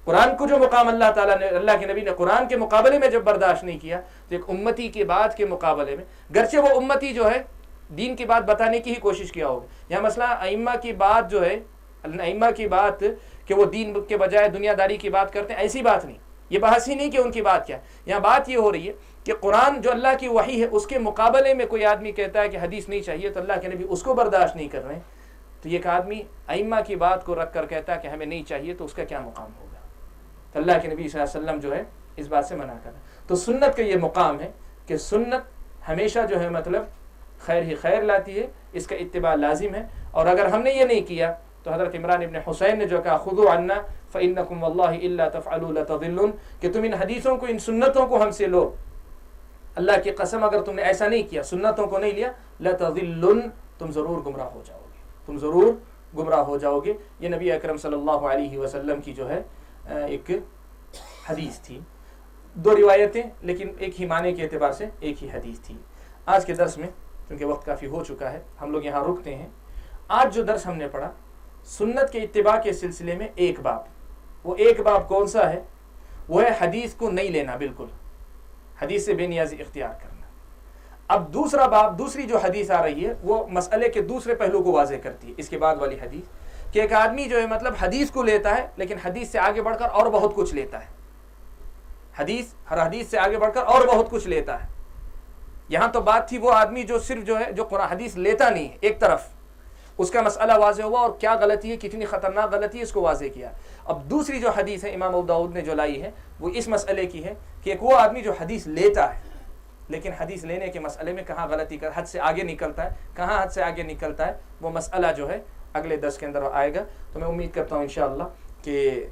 C: قرآن کو جو مقام اللہ تعالیٰ نے، اللہ کے نبی نے قرآن کے مقابلے میں جب برداشت نہیں کیا تو ایک امتی کی بات کے مقابلے میں، گرچہ وہ امتی جو ہے دین کی بات بتانے کی ہی کوشش کیا ہوگا، یہاں مسئلہ ائمہ کی بات جو ہے، ائمہ کی بات کہ وہ دین کے بجائے دنیا داری کی بات کرتے ہیں، ایسی بات نہیں، یہ بحث ہی نہیں کہ ان کی بات کیا ہے، یہاں بات یہ ہو رہی ہے کہ قرآن جو اللہ کی وحی ہے اس کے مقابلے میں کوئی آدمی کہتا ہے کہ حدیث نہیں چاہیے، تو اللہ کے نبی اس کو برداشت نہیں کر رہے ہیں، تو یہ ایک آدمی ائمہ کی بات کو رکھ کر کہتا ہے کہ ہمیں نہیں چاہیے، تو اس کا کیا مقام ہوگا؟ تو اللہ کے نبی صلی اللہ علیہ وسلم جو ہے اس بات سے منع کر رہے ہیں۔ تو سنت کا یہ مقام ہے کہ سنت ہمیشہ جو ہے مطلب خیر ہی خیر لاتی ہے، اس کا اتباع لازم ہے، اور اگر ہم نے یہ نہیں کیا تو حضرت عمران ابن حسین نے جو کہا خذوا عنا فإنکم واللہ الا تفعلوا لتضلون، کہ تم ان حدیثوں کو، ان سنتوں کو ہم سے لو، اللہ کی قسم اگر تم نے ایسا نہیں کیا، سنتوں کو نہیں لیا، لتضلون، تم ضرور گمراہ ہو جاؤ گے، تم ضرور گمراہ ہو جاؤ گے۔ یہ نبی اکرم صلی اللہ علیہ وسلم کی جو ہے ایک حدیث تھی، دو روایتیں لیکن ایک ہی معنی کے اعتبار سے ایک ہی حدیث تھی۔ آج کے درس میں چونکہ وقت کافی ہو چکا ہے، ہم لوگ یہاں رکتے ہیں۔ آج جو درس ہم نے پڑھا سنت کے اتباع کے سلسلے میں ایک باب، وہ ایک باب کون سا ہے؟ وہ ہے حدیث کو نہیں لینا، بالکل حدیث سے بے نیازی اختیار کرنا۔ اب دوسرا باب، دوسری جو حدیث آ رہی ہے وہ مسئلے کے دوسرے پہلو کو واضح کرتی ہے، اس کے بعد والی حدیث، کہ ایک آدمی جو ہے مطلب حدیث کو لیتا ہے لیکن حدیث سے آگے بڑھ کر اور بہت کچھ لیتا ہے، ہر حدیث سے آگے بڑھ کر اور بہت کچھ لیتا ہے۔ یہاں تو بات تھی وہ آدمی جو صرف جو ہے جو قرآن حدیث لیتا نہیں ہے، ایک طرف اس کا مسئلہ واضح ہوا اور کیا غلطی ہے، کتنی خطرناک غلطی ہے، اس کو واضح کیا۔ اب دوسری جو حدیث ہے امام ابو داؤد نے جو لائی ہے وہ اس مسئلے کی ہے کہ ایک وہ آدمی جو حدیث لیتا ہے لیکن حدیث لینے کے مسئلے میں کہاں غلطی کر حد سے آگے نکلتا ہے، کہاں حد سے آگے نکلتا ہے، وہ مسئلہ جو ہے اگلے درس کے اندر آئے گا۔ تو میں امید کرتا ہوں انشاءاللہ کہ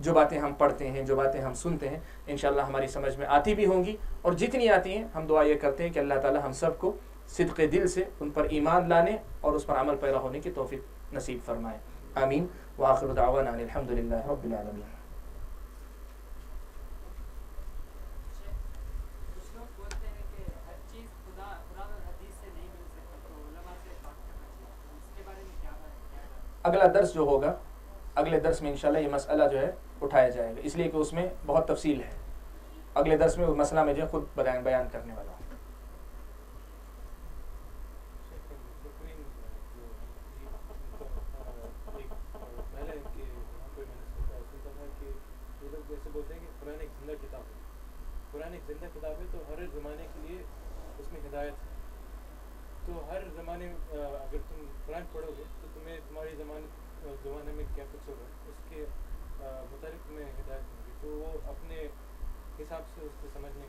C: جو باتیں ہم پڑھتے ہیں، جو باتیں ہم سنتے ہیں، انشاءاللہ ہماری سمجھ میں آتی بھی ہوں گی، اور جتنی آتی ہیں ہم دعا یہ کرتے ہیں کہ اللہ تعالی ہم سب کو صدق دل سے ان پر ایمان لانے اور اس پر عمل پیرا ہونے کی توفیق نصیب فرمائے، آمین۔ وآخر دعوانا ان الحمدللہ رب العالمین۔ اگلا درس جو ہوگا، اگلے درس میں انشاءاللہ یہ مسئلہ جو ہے اٹھایا جائے گا، اس لیے کہ اس میں بہت تفصیل ہے۔ اگلے درس میں وہ مسئلہ میں جو ہے خود بیان کرنے والا ہوں۔
D: قرآن ایک زندہ کتاب ہے تو ہر زمانے کے لیے اس میں ہدایت ہے، تو ہر زمانے اگر تم قرآن پڑھو گے تو تمہیں تمہاری زمانے میں کیا کچھ ہوگا اس کے متعلق تمہیں ہدایت ہوگی، تو وہ اپنے حساب سے اس کو سمجھنے،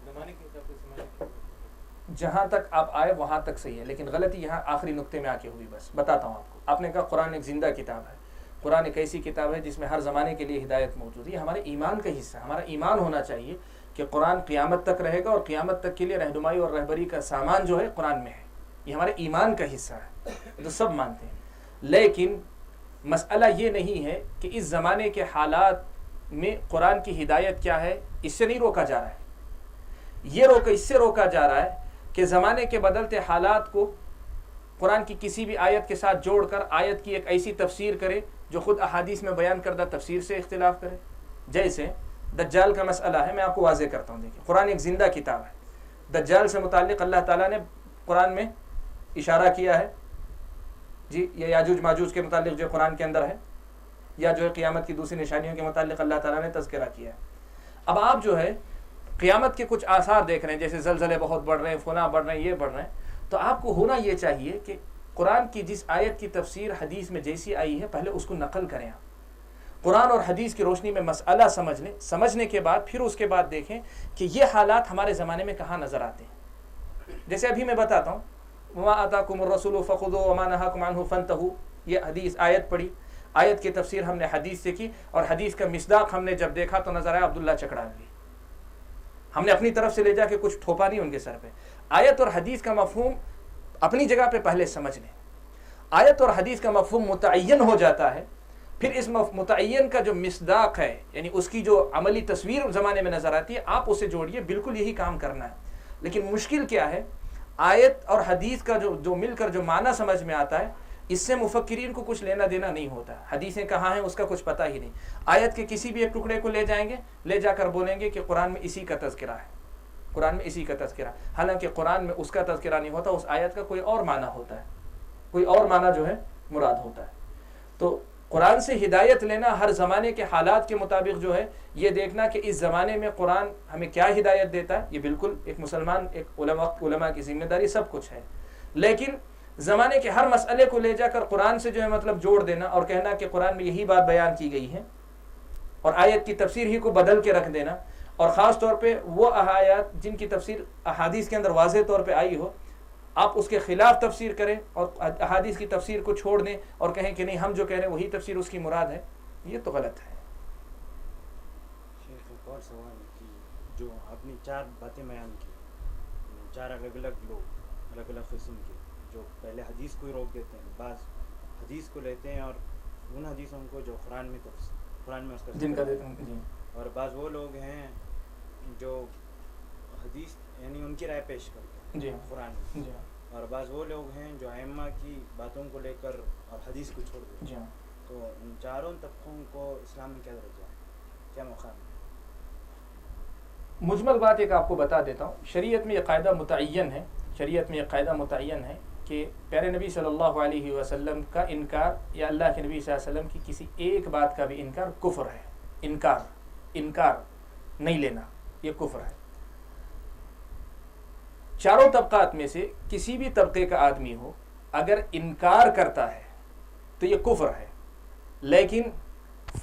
D: زمانے کے حساب سے سمجھنے کی
C: جہاں تک آپ آئے وہاں تک صحیح ہے، لیکن غلطی یہاں آخری نقطے میں آ کے ہوئی۔ بس بتاتا ہوں آپ کو، آپ نے کہا قرآن ایک زندہ کتاب ہے، قرآن ایک ایسی کتاب ہے جس میں ہر زمانے کے لیے ہدایت موجود ہے۔ یہ ہمارے ایمان کا حصہ ہے، ہمارا ایمان ہونا چاہیے کہ قرآن قیامت تک رہے گا اور قیامت تک کے لیے رہنمائی اور رہبری کا سامان جو ہے قرآن میں ہے، یہ ہمارے ایمان کا حصہ ہے، تو سب مانتے ہیں۔ لیکن مسئلہ یہ نہیں ہے کہ اس زمانے کے حالات میں قرآن کی ہدایت کیا ہے، اس سے نہیں روکا جا رہا ہے، اس سے روکا جا رہا ہے کہ زمانے کے بدلتے حالات کو قرآن کی کسی بھی آیت کے ساتھ جوڑ کر آیت کی ایک ایسی تفسیر کرے جو خود احادیث میں بیان کردہ تفسیر سے اختلاف کرے۔ جیسے دجال کا مسئلہ ہے، میں آپ کو واضح کرتا ہوں۔ دیکھیں قرآن ایک زندہ کتاب ہے، دجال سے متعلق اللہ تعالیٰ نے قرآن میں اشارہ کیا ہے، جی یہ یاجوج ماجوج کے متعلق جو قرآن کے اندر ہے، یا جو ہے قیامت کی دوسری نشانیوں کے متعلق اللہ تعالیٰ نے تذکرہ کیا ہے۔ اب آپ جو ہے قیامت کے کچھ آثار دیکھ رہے ہیں، جیسے زلزلے بہت بڑھ رہے ہیں، فلاں بڑھ رہے ہیں، یہ بڑھ رہے ہیں، تو آپ کو ہونا یہ چاہیے کہ قرآن کی جس آیت کی تفسیر حدیث میں جیسی آئی ہے پہلے اس کو نقل کریں آپ، قرآن اور حدیث کی روشنی میں مسئلہ سمجھ لیں، سمجھنے کے بعد پھر اس کے بعد دیکھیں کہ یہ حالات ہمارے زمانے میں کہاں نظر آتے ہیں۔ جیسے ابھی میں بتاتا ہوں، وَمَا آتَاكُمُ الرَّسُولُ فَخُذُوهُ وَمَا نَهَاكُمْ عَنْهُ فَانْتَهُوا، یہ حدیث آیت پڑھی، آیت کی تفسیر ہم نے حدیث سے کی، اور حدیث کا مصداق ہم نے جب دیکھا تو نظر آیا عبداللہ چکڑالوی، ہم نے اپنی طرف سے لے جا کے کچھ تھوپا نہیں ان کے سر پہ۔ آیت اور حدیث کا مفہوم اپنی جگہ پہ پہلے سمجھ لیں، آیت اور حدیث کا مفہوم متعین ہو جاتا ہے، پھر اس متعین کا جو مصداق ہے، یعنی اس کی جو عملی تصویر زمانے میں نظر آتی ہے، آپ اسے جوڑیے، بالکل یہی کام کرنا ہے۔ لیکن مشکل کیا ہے، آیت اور حدیث کا جو مل کر جو معنی سمجھ میں آتا ہے، اس سے مفکرین کو کچھ لینا دینا نہیں ہوتا، حدیثیں کہاں ہیں اس کا کچھ پتہ ہی نہیں۔ آیت کے کسی بھی ایک ٹکڑے کو لے جائیں گے، لے جا کر بولیں گے کہ قرآن میں اسی کا تذکرہ ہے، قرآن میں اسی کا تذکرہ، حالانکہ قرآن میں اس کا تذکرہ نہیں ہوتا، اس آیت کا کوئی اور معنی ہوتا ہے، کوئی اور معنی جو ہے مراد ہوتا ہے۔ تو قرآن سے ہدایت لینا ہر زمانے کے حالات کے مطابق جو ہے، یہ دیکھنا کہ اس زمانے میں قرآن ہمیں کیا ہدایت دیتا ہے، یہ بالکل ایک مسلمان، ایک علماء کی ذمہ داری سب کچھ ہے۔ لیکن زمانے کے ہر مسئلے کو لے جا کر قرآن سے جو ہے مطلب جوڑ دینا اور کہنا کہ قرآن میں یہی بات بیان کی گئی ہے، اور آیت کی تفسیر ہی کو بدل کے رکھ دینا، اور خاص طور پہ وہ آیات جن کی تفسیر احادیث کے اندر واضح طور پہ آئی ہو، آپ اس کے خلاف تفسیر کریں اور احادیث کی تفسیر کو چھوڑ دیں اور کہیں کہ نہیں ہم جو کہہ رہے ہیں وہی تفسیر اس کی مراد ہے، یہ تو غلط ہے۔
E: شیخ ایک اور سوال ہے کہ جو آپ نے چار باتیں بیان کی، چار الگ الگ لوگ، الگ الگ قسم کے، جو پہلے حدیث کو ہی روک دیتے ہیں، بعض حدیث کو لیتے ہیں اور ان حدیثوں کو جو قرآن میں اس کا
C: جن کا دیتے ہیں جی،
E: اور بعض وہ لوگ ہیں جو حدیث یعنی ان کی رائے پیش کرتے ہیں
C: جی
E: قرآن میں،
C: جی،
E: اور بعض وہ لوگ ہیں جو ائمہ کی باتوں کو لے کر اور حدیث کو چھوڑ دیتے ہیں. تو ان چاروں طبقوں کو اسلام میں کیا درجہ ہے, کیا مقام ہے؟
C: مجمل بات ایک آپ کو بتا دیتا ہوں. شریعت میں یہ قاعدہ متعین ہے, شریعت میں یہ قاعدہ متعین ہے کہ پیارے نبی صلی اللہ علیہ وسلم کا انکار یا اللہ کے نبی صلی اللہ علیہ وسلم کی کسی ایک بات کا بھی انکار کفر ہے. انکار نہیں لینا یہ کفر ہے. چاروں طبقات میں سے کسی بھی طبقے کا آدمی ہو اگر انکار کرتا ہے تو یہ کفر ہے. لیکن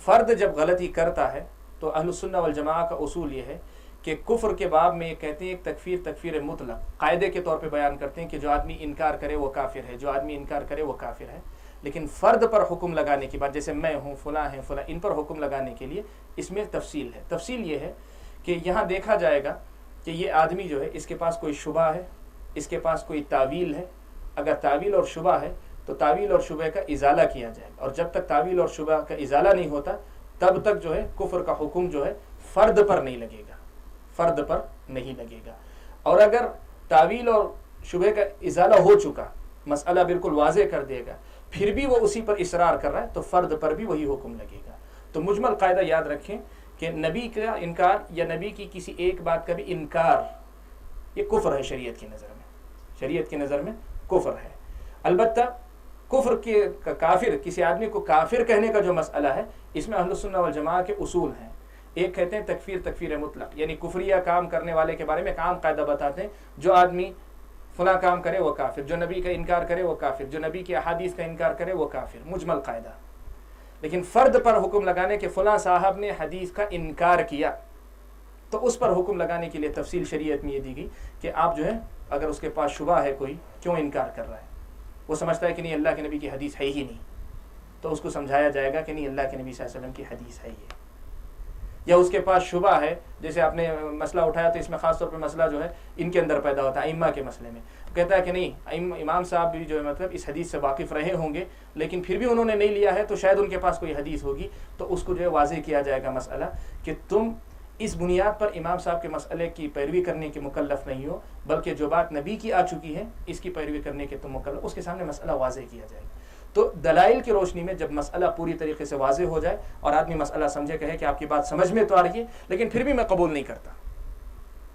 C: فرد جب غلطی کرتا ہے تو اہل السنہ والجماعہ کا اصول یہ ہے کہ کفر کے باب میں یہ کہتے ہیں ایک تکفیر مطلق قاعدے کے طور پہ بیان کرتے ہیں کہ جو آدمی انکار کرے وہ کافر ہے, جو آدمی انکار کرے وہ کافر ہے. لیکن فرد پر حکم لگانے کی بات, جیسے میں ہوں, فلاں ہیں, فلاں, ان پر حکم لگانے کے لیے اس میں تفصیل ہے. تفصیل یہ ہے کہ یہاں دیکھا جائے گا کہ یہ آدمی جو ہے اس کے پاس کوئی شبہ ہے, اس کے پاس کوئی تعویل ہے. اگر تعویل اور شبہ ہے تو تعویل اور شبہ کا ازالہ کیا جائے گا, اور جب تک تعویل اور شبہ کا ازالہ نہیں ہوتا تب تک جو ہے کفر کا حکم جو ہے فرد پر نہیں لگے گا, فرد پر نہیں لگے گا. اور اگر تعویل اور شبہ کا ازالہ ہو چکا, مسئلہ بالکل واضح کر دے گا, پھر بھی وہ اسی پر اصرار کر رہا ہے تو فرد پر بھی وہی حکم لگے گا. تو مجمل قاعدہ یاد رکھیں کہ نبی کا انکار یا نبی کی کسی ایک بات کا بھی انکار یہ کفر ہے شریعت کی نظر میں, شریعت کی نظر میں کفر ہے. البتہ کفر کے کافر, کسی آدمی کو کافر کہنے کا جو مسئلہ ہے اس میں اہل السنہ والجماعہ کے اصول ہیں. ایک کہتے ہیں تکفیر مطلق, یعنی کفریہ کام کرنے والے کے بارے میں ایک عام قاعدہ بتاتے ہیں, جو آدمی فلاں کام کرے وہ کافر, جو نبی کا انکار کرے وہ کافر, جو نبی کی احادیث کا انکار کرے وہ کافر. مجمل قاعدہ. لیکن فرد پر حکم لگانے کہ فلاں صاحب نے حدیث کا انکار کیا تو اس پر حکم لگانے کے لیے تفصیل شریعت میں یہ دی گئی کہ آپ جو ہے اگر اس کے پاس شبہ ہے کوئی کیوں انکار کر رہا ہے, وہ سمجھتا ہے کہ نہیں اللہ کے نبی کی حدیث ہے ہی نہیں, تو اس کو سمجھایا جائے گا کہ نہیں اللہ کے نبی صلی اللہ علیہ وسلم کی حدیث ہے یہ. یا اس کے پاس شبہ ہے, جیسے آپ نے مسئلہ اٹھایا تو اس میں خاص طور پہ مسئلہ جو ہے ان کے اندر پیدا ہوتا ہے ائمہ کے مسئلے میں, کہتا ہے کہ نہیں امام صاحب بھی جو ہے مطلب اس حدیث سے واقف رہے ہوں گے لیکن پھر بھی انہوں نے نہیں لیا ہے تو شاید ان کے پاس کوئی حدیث ہوگی, تو اس کو جو ہے واضح کیا جائے گا مسئلہ کہ تم اس بنیاد پر امام صاحب کے مسئلے کی پیروی کرنے کے مکلف نہیں ہو, بلکہ جو بات نبی کی آ چکی ہے اس کی پیروی کرنے کے تم مکلف. اس کے سامنے مسئلہ واضح کیا جائے گا. تو دلائل کی روشنی میں جب مسئلہ پوری طریقے سے واضح ہو جائے اور آدمی مسئلہ سمجھے, کہے کہ آپ کی بات سمجھ میں تو آ رہی ہے لیکن پھر بھی میں قبول نہیں کرتا,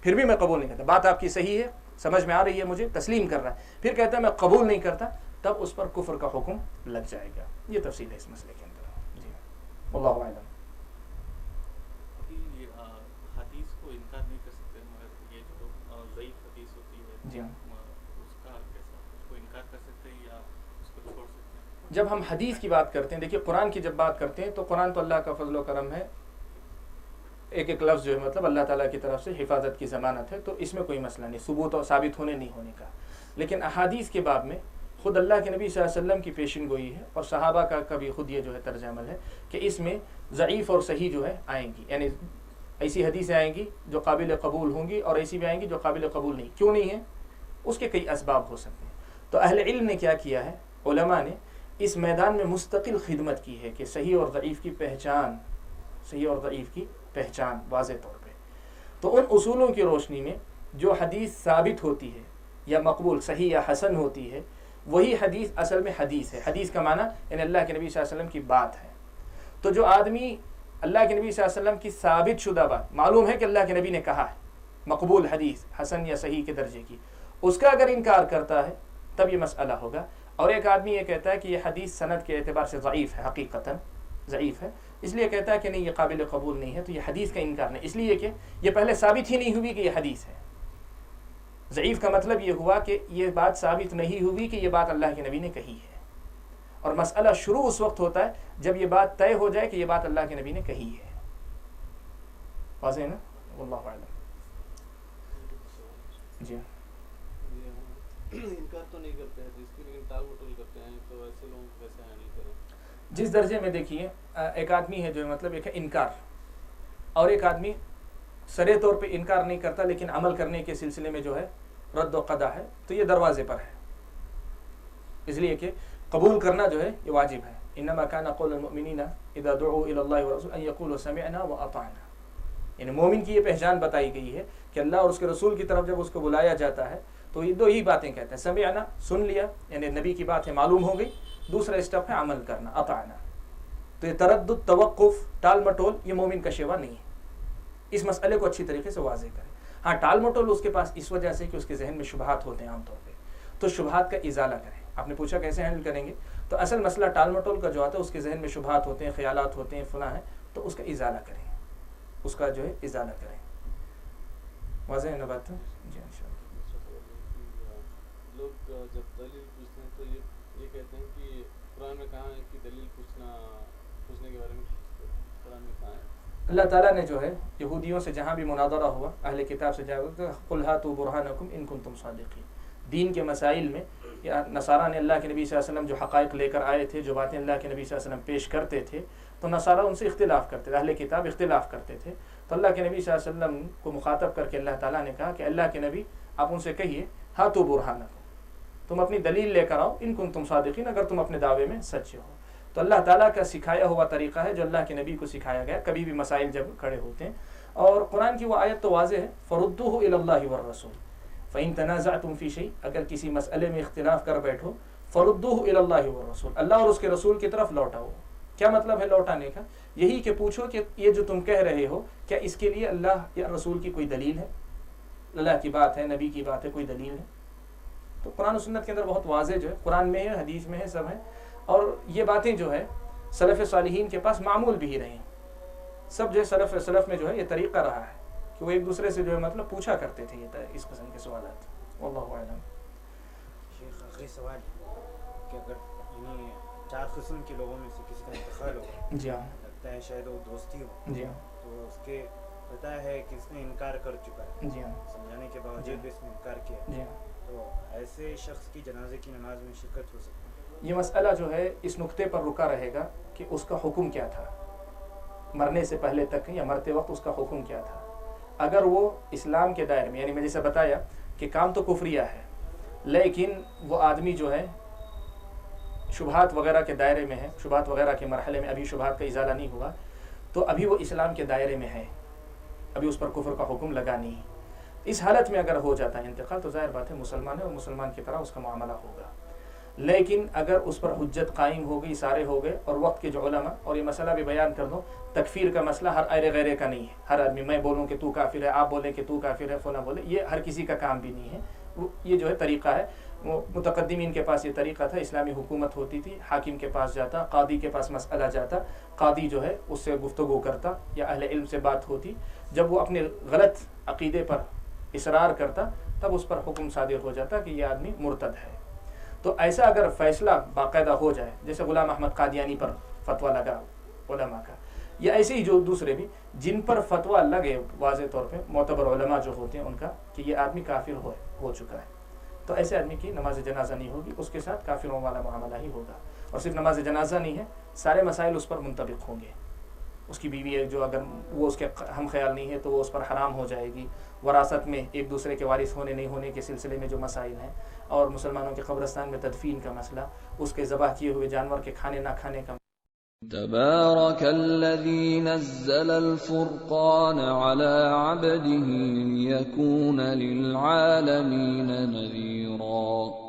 C: پھر بھی میں قبول نہیں کرتا, بات آپ کی صحیح ہے, سمجھ میں آ رہی ہے, مجھے تسلیم کر رہا ہے, پھر کہتا ہے میں قبول نہیں کرتا, تب اس پر کفر کا حکم لگ جائے گا. یہ تفصیل ہے اس مسئلے کے اندر. جی واللہ اعلم.
F: حدیث کو انکار نہیں کر سکتے مگر یہ جو ضعیف حدیث ہوتی ہے
C: جی
F: اس کا کیسا, اس کو انکار کر سکتے ہیں یا اس کو چھوڑ سکتے ہیں؟
C: جب ہم حدیث کی بات کرتے ہیں, دیکھیے قرآن کی جب بات کرتے ہیں تو قرآن تو اللہ کا فضل و کرم ہے, ایک ایک لفظ جو ہے مطلب اللہ تعالیٰ کی طرف سے حفاظت کی ضمانت ہے, تو اس میں کوئی مسئلہ نہیں ثبوت اور ثابت ہونے نہیں ہونے کا. لیکن احادیث کے باب میں خود اللہ کے نبی صلی اللہ علیہ وسلم کی پیشن گوئی ہے اور صحابہ کا بھی خود یہ جو ہے طرز عمل ہے کہ اس میں ضعیف اور صحیح جو ہے آئیں گی, یعنی ایسی حدیثیں آئیں گی جو قابل قبول ہوں گی اور ایسی بھی آئیں گی جو قابل قبول نہیں. کیوں نہیں ہے؟ اس کے کئی اسباب ہو سکتے ہیں. تو اہل علم نے کیا کیا ہے, علماء نے اس میدان میں مستقل خدمت کی ہے کہ صحیح اور ضعیف کی پہچان, صحیح اور ضعیف کی پہچان واضح طور پہ. تو ان اصولوں کی روشنی میں جو حدیث ثابت ہوتی ہے یا مقبول صحیح یا حسن ہوتی ہے وہی حدیث اصل میں حدیث ہے. حدیث کا معنی یعنی اللہ کے نبی صلی اللہ علیہ وسلم کی بات ہے. تو جو آدمی اللہ کے نبی صلی اللہ علیہ وسلم کی ثابت شدہ بات معلوم ہے کہ اللہ کے نبی نے کہا ہے, مقبول حدیث حسن یا صحیح کے درجے کی, اس کا اگر انکار کرتا ہے تب یہ مسئلہ ہوگا. اور ایک آدمی یہ کہتا ہے کہ یہ حدیث سند کے اعتبار سے ضعیف ہے, حقیقتاً ضعیف ہے, اس لیے کہتا ہے کہ نہیں یہ قابل قبول نہیں ہے, تو یہ حدیث کا انکار نہیں, اس لیے کہ یہ پہلے ثابت ہی نہیں ہوئی کہ یہ حدیث ہے. ضعیف کا مطلب یہ ہوا کہ یہ بات ثابت نہیں ہوئی کہ یہ بات اللہ کے نبی نے کہی ہے, اور مسئلہ شروع اس وقت ہوتا ہے جب یہ بات طے ہو جائے کہ یہ بات اللہ کے نبی نے کہی ہے. واضح ہے نا؟ واللہ اعلم. جی
F: انکار تو نہیں کرتے ہیں جس کی, لیکن ٹال مٹول کرتے ہیں, تو ایسے لوگ ویسے نہیں کریں.
C: جس درجے میں دیکھیے ایک آدمی ہے جو مطلب ایک ہے انکار, اور ایک آدمی سرے طور پہ انکار نہیں کرتا لیکن عمل کرنے کے سلسلے میں جو ہے رد و قضا ہے, تو یہ دروازے پر ہے, اس لیے کہ قبول کرنا جو ہے یہ واجب ہے. انما كان قول المؤمنین اذا دعوا الى الله ورسوله ان يقولوا سمعنا واطعنا. یعنی مومن کی یہ پہچان بتائی گئی ہے کہ اللہ اور اس کے رسول کی طرف جب اس کو بلایا جاتا ہے تو یہ دو ہی باتیں کہتے ہیں، سمعنا سن لیا یعنی نبی کی بات ہے معلوم ہو گئی، دوسرا اسٹیپ ہے عمل کرنا اطعنا. تو یہ تردد، توقف، ٹال مٹول یہ مومن کا شیوا نہیں ہے. اس مسئلے کو اچھی طریقے سے واضح کریں. ہاں ٹال مٹول اس کے پاس اس وجہ سے کہ اس کے ذہن میں شبہات ہوتے ہیں عام طور پہ، تو شبہات کا ازالہ کریں. آپ نے پوچھا کیسے ہینڈل کریں گے، تو اصل مسئلہ ٹال مٹول کا جو آتا ہے اس کے ذہن میں شبہات ہوتے ہیں، خیالات ہوتے ہیں، فلاں ہیں، تو اس کا ازالہ کریں، اس کا جو ہے ازالہ کریں. واضح ہے نا بات؟ جی انشاءاللہ.
F: لوگ جب دلیل پوچھتے ہیں تو یہ کہتے ہیں کہ قرآن میں کہاں ہے کہ دلیل پوچھنے کے بارے میں قرآن میں کہاں ہے.
C: اللہ تعالیٰ نے جو ہے یہودیوں سے جہاں بھی مناظرہ ہوا، اہل کتاب سے جاؤ کہ قل ہاتوا برہانکم ان کنتم صادقین. دین کے مسائل میں یا نصارہ نے اللہ کے نبی صلی اللہ علیہ وسلم جو حقائق لے کر آئے تھے، جو باتیں اللہ کے نبی صلی اللہ علیہ وسلم پیش کرتے تھے، تو نصارہ ان سے اختلاف کرتے تھے، اہل کتاب اختلاف کرتے تھے. تو اللہ کے نبی صلی اللہ علیہ وسلم کو مخاطب کر کے اللہ تعالیٰ نے کہا کہ اللہ کے نبی آپ ان سے کہیے ہاتوا برہانکم، تم اپنی دلیل لے کر آؤ، ان کنتم صادقین، اگر تم اپنے دعوے میں سچے ہو. تو اللہ تعالیٰ کا سکھایا ہوا طریقہ ہے جو اللہ کے نبی کو سکھایا گیا کبھی بھی مسائل جب کھڑے ہوتے ہیں. اور قرآن کی وہ آیت تو واضح ہے، فردوہ الی اللہ والرسول فإن تنازعتم فی شیء، اگر کسی مسئلے میں اختلاف کر بیٹھو، فردوہ الی اللہ والرسول، اللہ اور اس کے رسول کی طرف لوٹاؤ. کیا مطلب ہے لوٹانے کا؟ یہی کہ پوچھو کہ یہ جو تم کہہ رہے ہو کیا اس کے لیے اللہ یا رسول کی کوئی دلیل ہے؟ اللہ کی بات ہے، نبی کی بات ہے، کوئی دلیل ہے؟ تو قرآن و سنت کے اندر بہت واضح جو ہے، قرآن میں ہے، حدیث میں ہے، سب ہے. اور یہ باتیں جو ہے سلف صالحین کے پاس معمول بھی ہی رہی ہیں. سب جو ہے سلف میں جو ہے یہ طریقہ رہا ہے کہ وہ ایک دوسرے سے جو ہے مطلب پوچھا کرتے تھے یہ اس قسم کے سوالات. واللہ اعلم.
E: شیخ آخری سوال کہ اگر یعنی 4 قسم کے لوگوں میں سے کسی کا انتقال ہو،
C: جی ہاں،
E: لگتا ہے شاید وہ دوستی ہو،
C: جی ہاں،
E: تو اس کے پتہ ہے کہ اس نے انکار کر چکا ہے،
C: جی ہاں،
E: سمجھانے کے باوجود بھی اس نے انکار کیا،
C: جی ہاں.
E: تو ایسے شخص کی جنازے کی نماز میں شرکت ہو سکتی ہے؟
C: یہ مسئلہ جو ہے اس نقطے پر رکا رہے گا کہ اس کا حکم کیا تھا مرنے سے پہلے تک یا مرتے وقت، اس کا حکم کیا تھا. اگر وہ اسلام کے دائرے میں، یعنی میں جیسے بتایا کہ کام تو کفریہ ہے لیکن وہ آدمی جو ہے شبہات وغیرہ کے دائرے میں ہے، شبہات وغیرہ کے مرحلے میں، ابھی شبہات کا ازالہ نہیں ہوا، تو ابھی وہ اسلام کے دائرے میں ہے، ابھی اس پر کفر کا حکم لگا نہیں. اس حالت میں اگر ہو جاتا ہے انتقال تو ظاہر بات ہے مسلمان ہے اور مسلمان کی طرح اس کا معاملہ ہوگا. لیکن اگر اس پر حجت قائم ہو گئی، سارے ہو گئے، اور وقت کے جو علماء، اور یہ مسئلہ بھی بیان کر دوں، تکفیر کا مسئلہ ہر ایرے غیرے کا نہیں ہے. ہر آدمی میں بولوں کہ تو کافر ہے، آپ بولیں کہ تو کافر ہے، فلاں بولے، یہ ہر کسی کا کام بھی نہیں ہے. یہ جو ہے طریقہ ہے، متقدمین کے پاس یہ طریقہ تھا. اسلامی حکومت ہوتی تھی، حاکم کے پاس جاتا، قاضی کے پاس مسئلہ جاتا، قاضی جو ہے اس سے گفتگو کرتا یا اہل علم سے بات ہوتی. جب وہ اپنے غلط عقیدے پر اصرار کرتا تب اس پر حکم صادر ہو جاتا کہ یہ آدمی مرتد ہے. تو ایسا اگر فیصلہ باقاعدہ ہو جائے، جیسے غلام احمد قادیانی پر فتویٰ لگا علماء کا، یا ایسے ہی جو دوسرے بھی جن پر فتویٰ لگے واضح طور پہ معتبر علماء جو ہوتے ہیں ان کا کہ یہ آدمی کافر ہو چکا ہے، تو ایسے آدمی کی نماز جنازہ نہیں ہوگی، اس کے ساتھ کافروں والا معاملہ ہی ہوگا. اور صرف نماز جنازہ نہیں ہے، سارے مسائل اس پر منطبق ہوں گے. اس کی بیوی ہے جو اگر وہ اس کے ہم خیال نہیں ہے تو وہ اس پر حرام ہو جائے گی. وراثت میں ایک دوسرے کے وارث ہونے نہیں ہونے کے سلسلے میں جو مسائل ہیں، اور مسلمانوں کے قبرستان میں تدفین کا مسئلہ، اس کے ذبح کیے ہوئے جانور کے کھانے نہ کھانے کا.
A: تبارك الذي نزل الفرقان على عبده ليكون للعالمين نذيرا.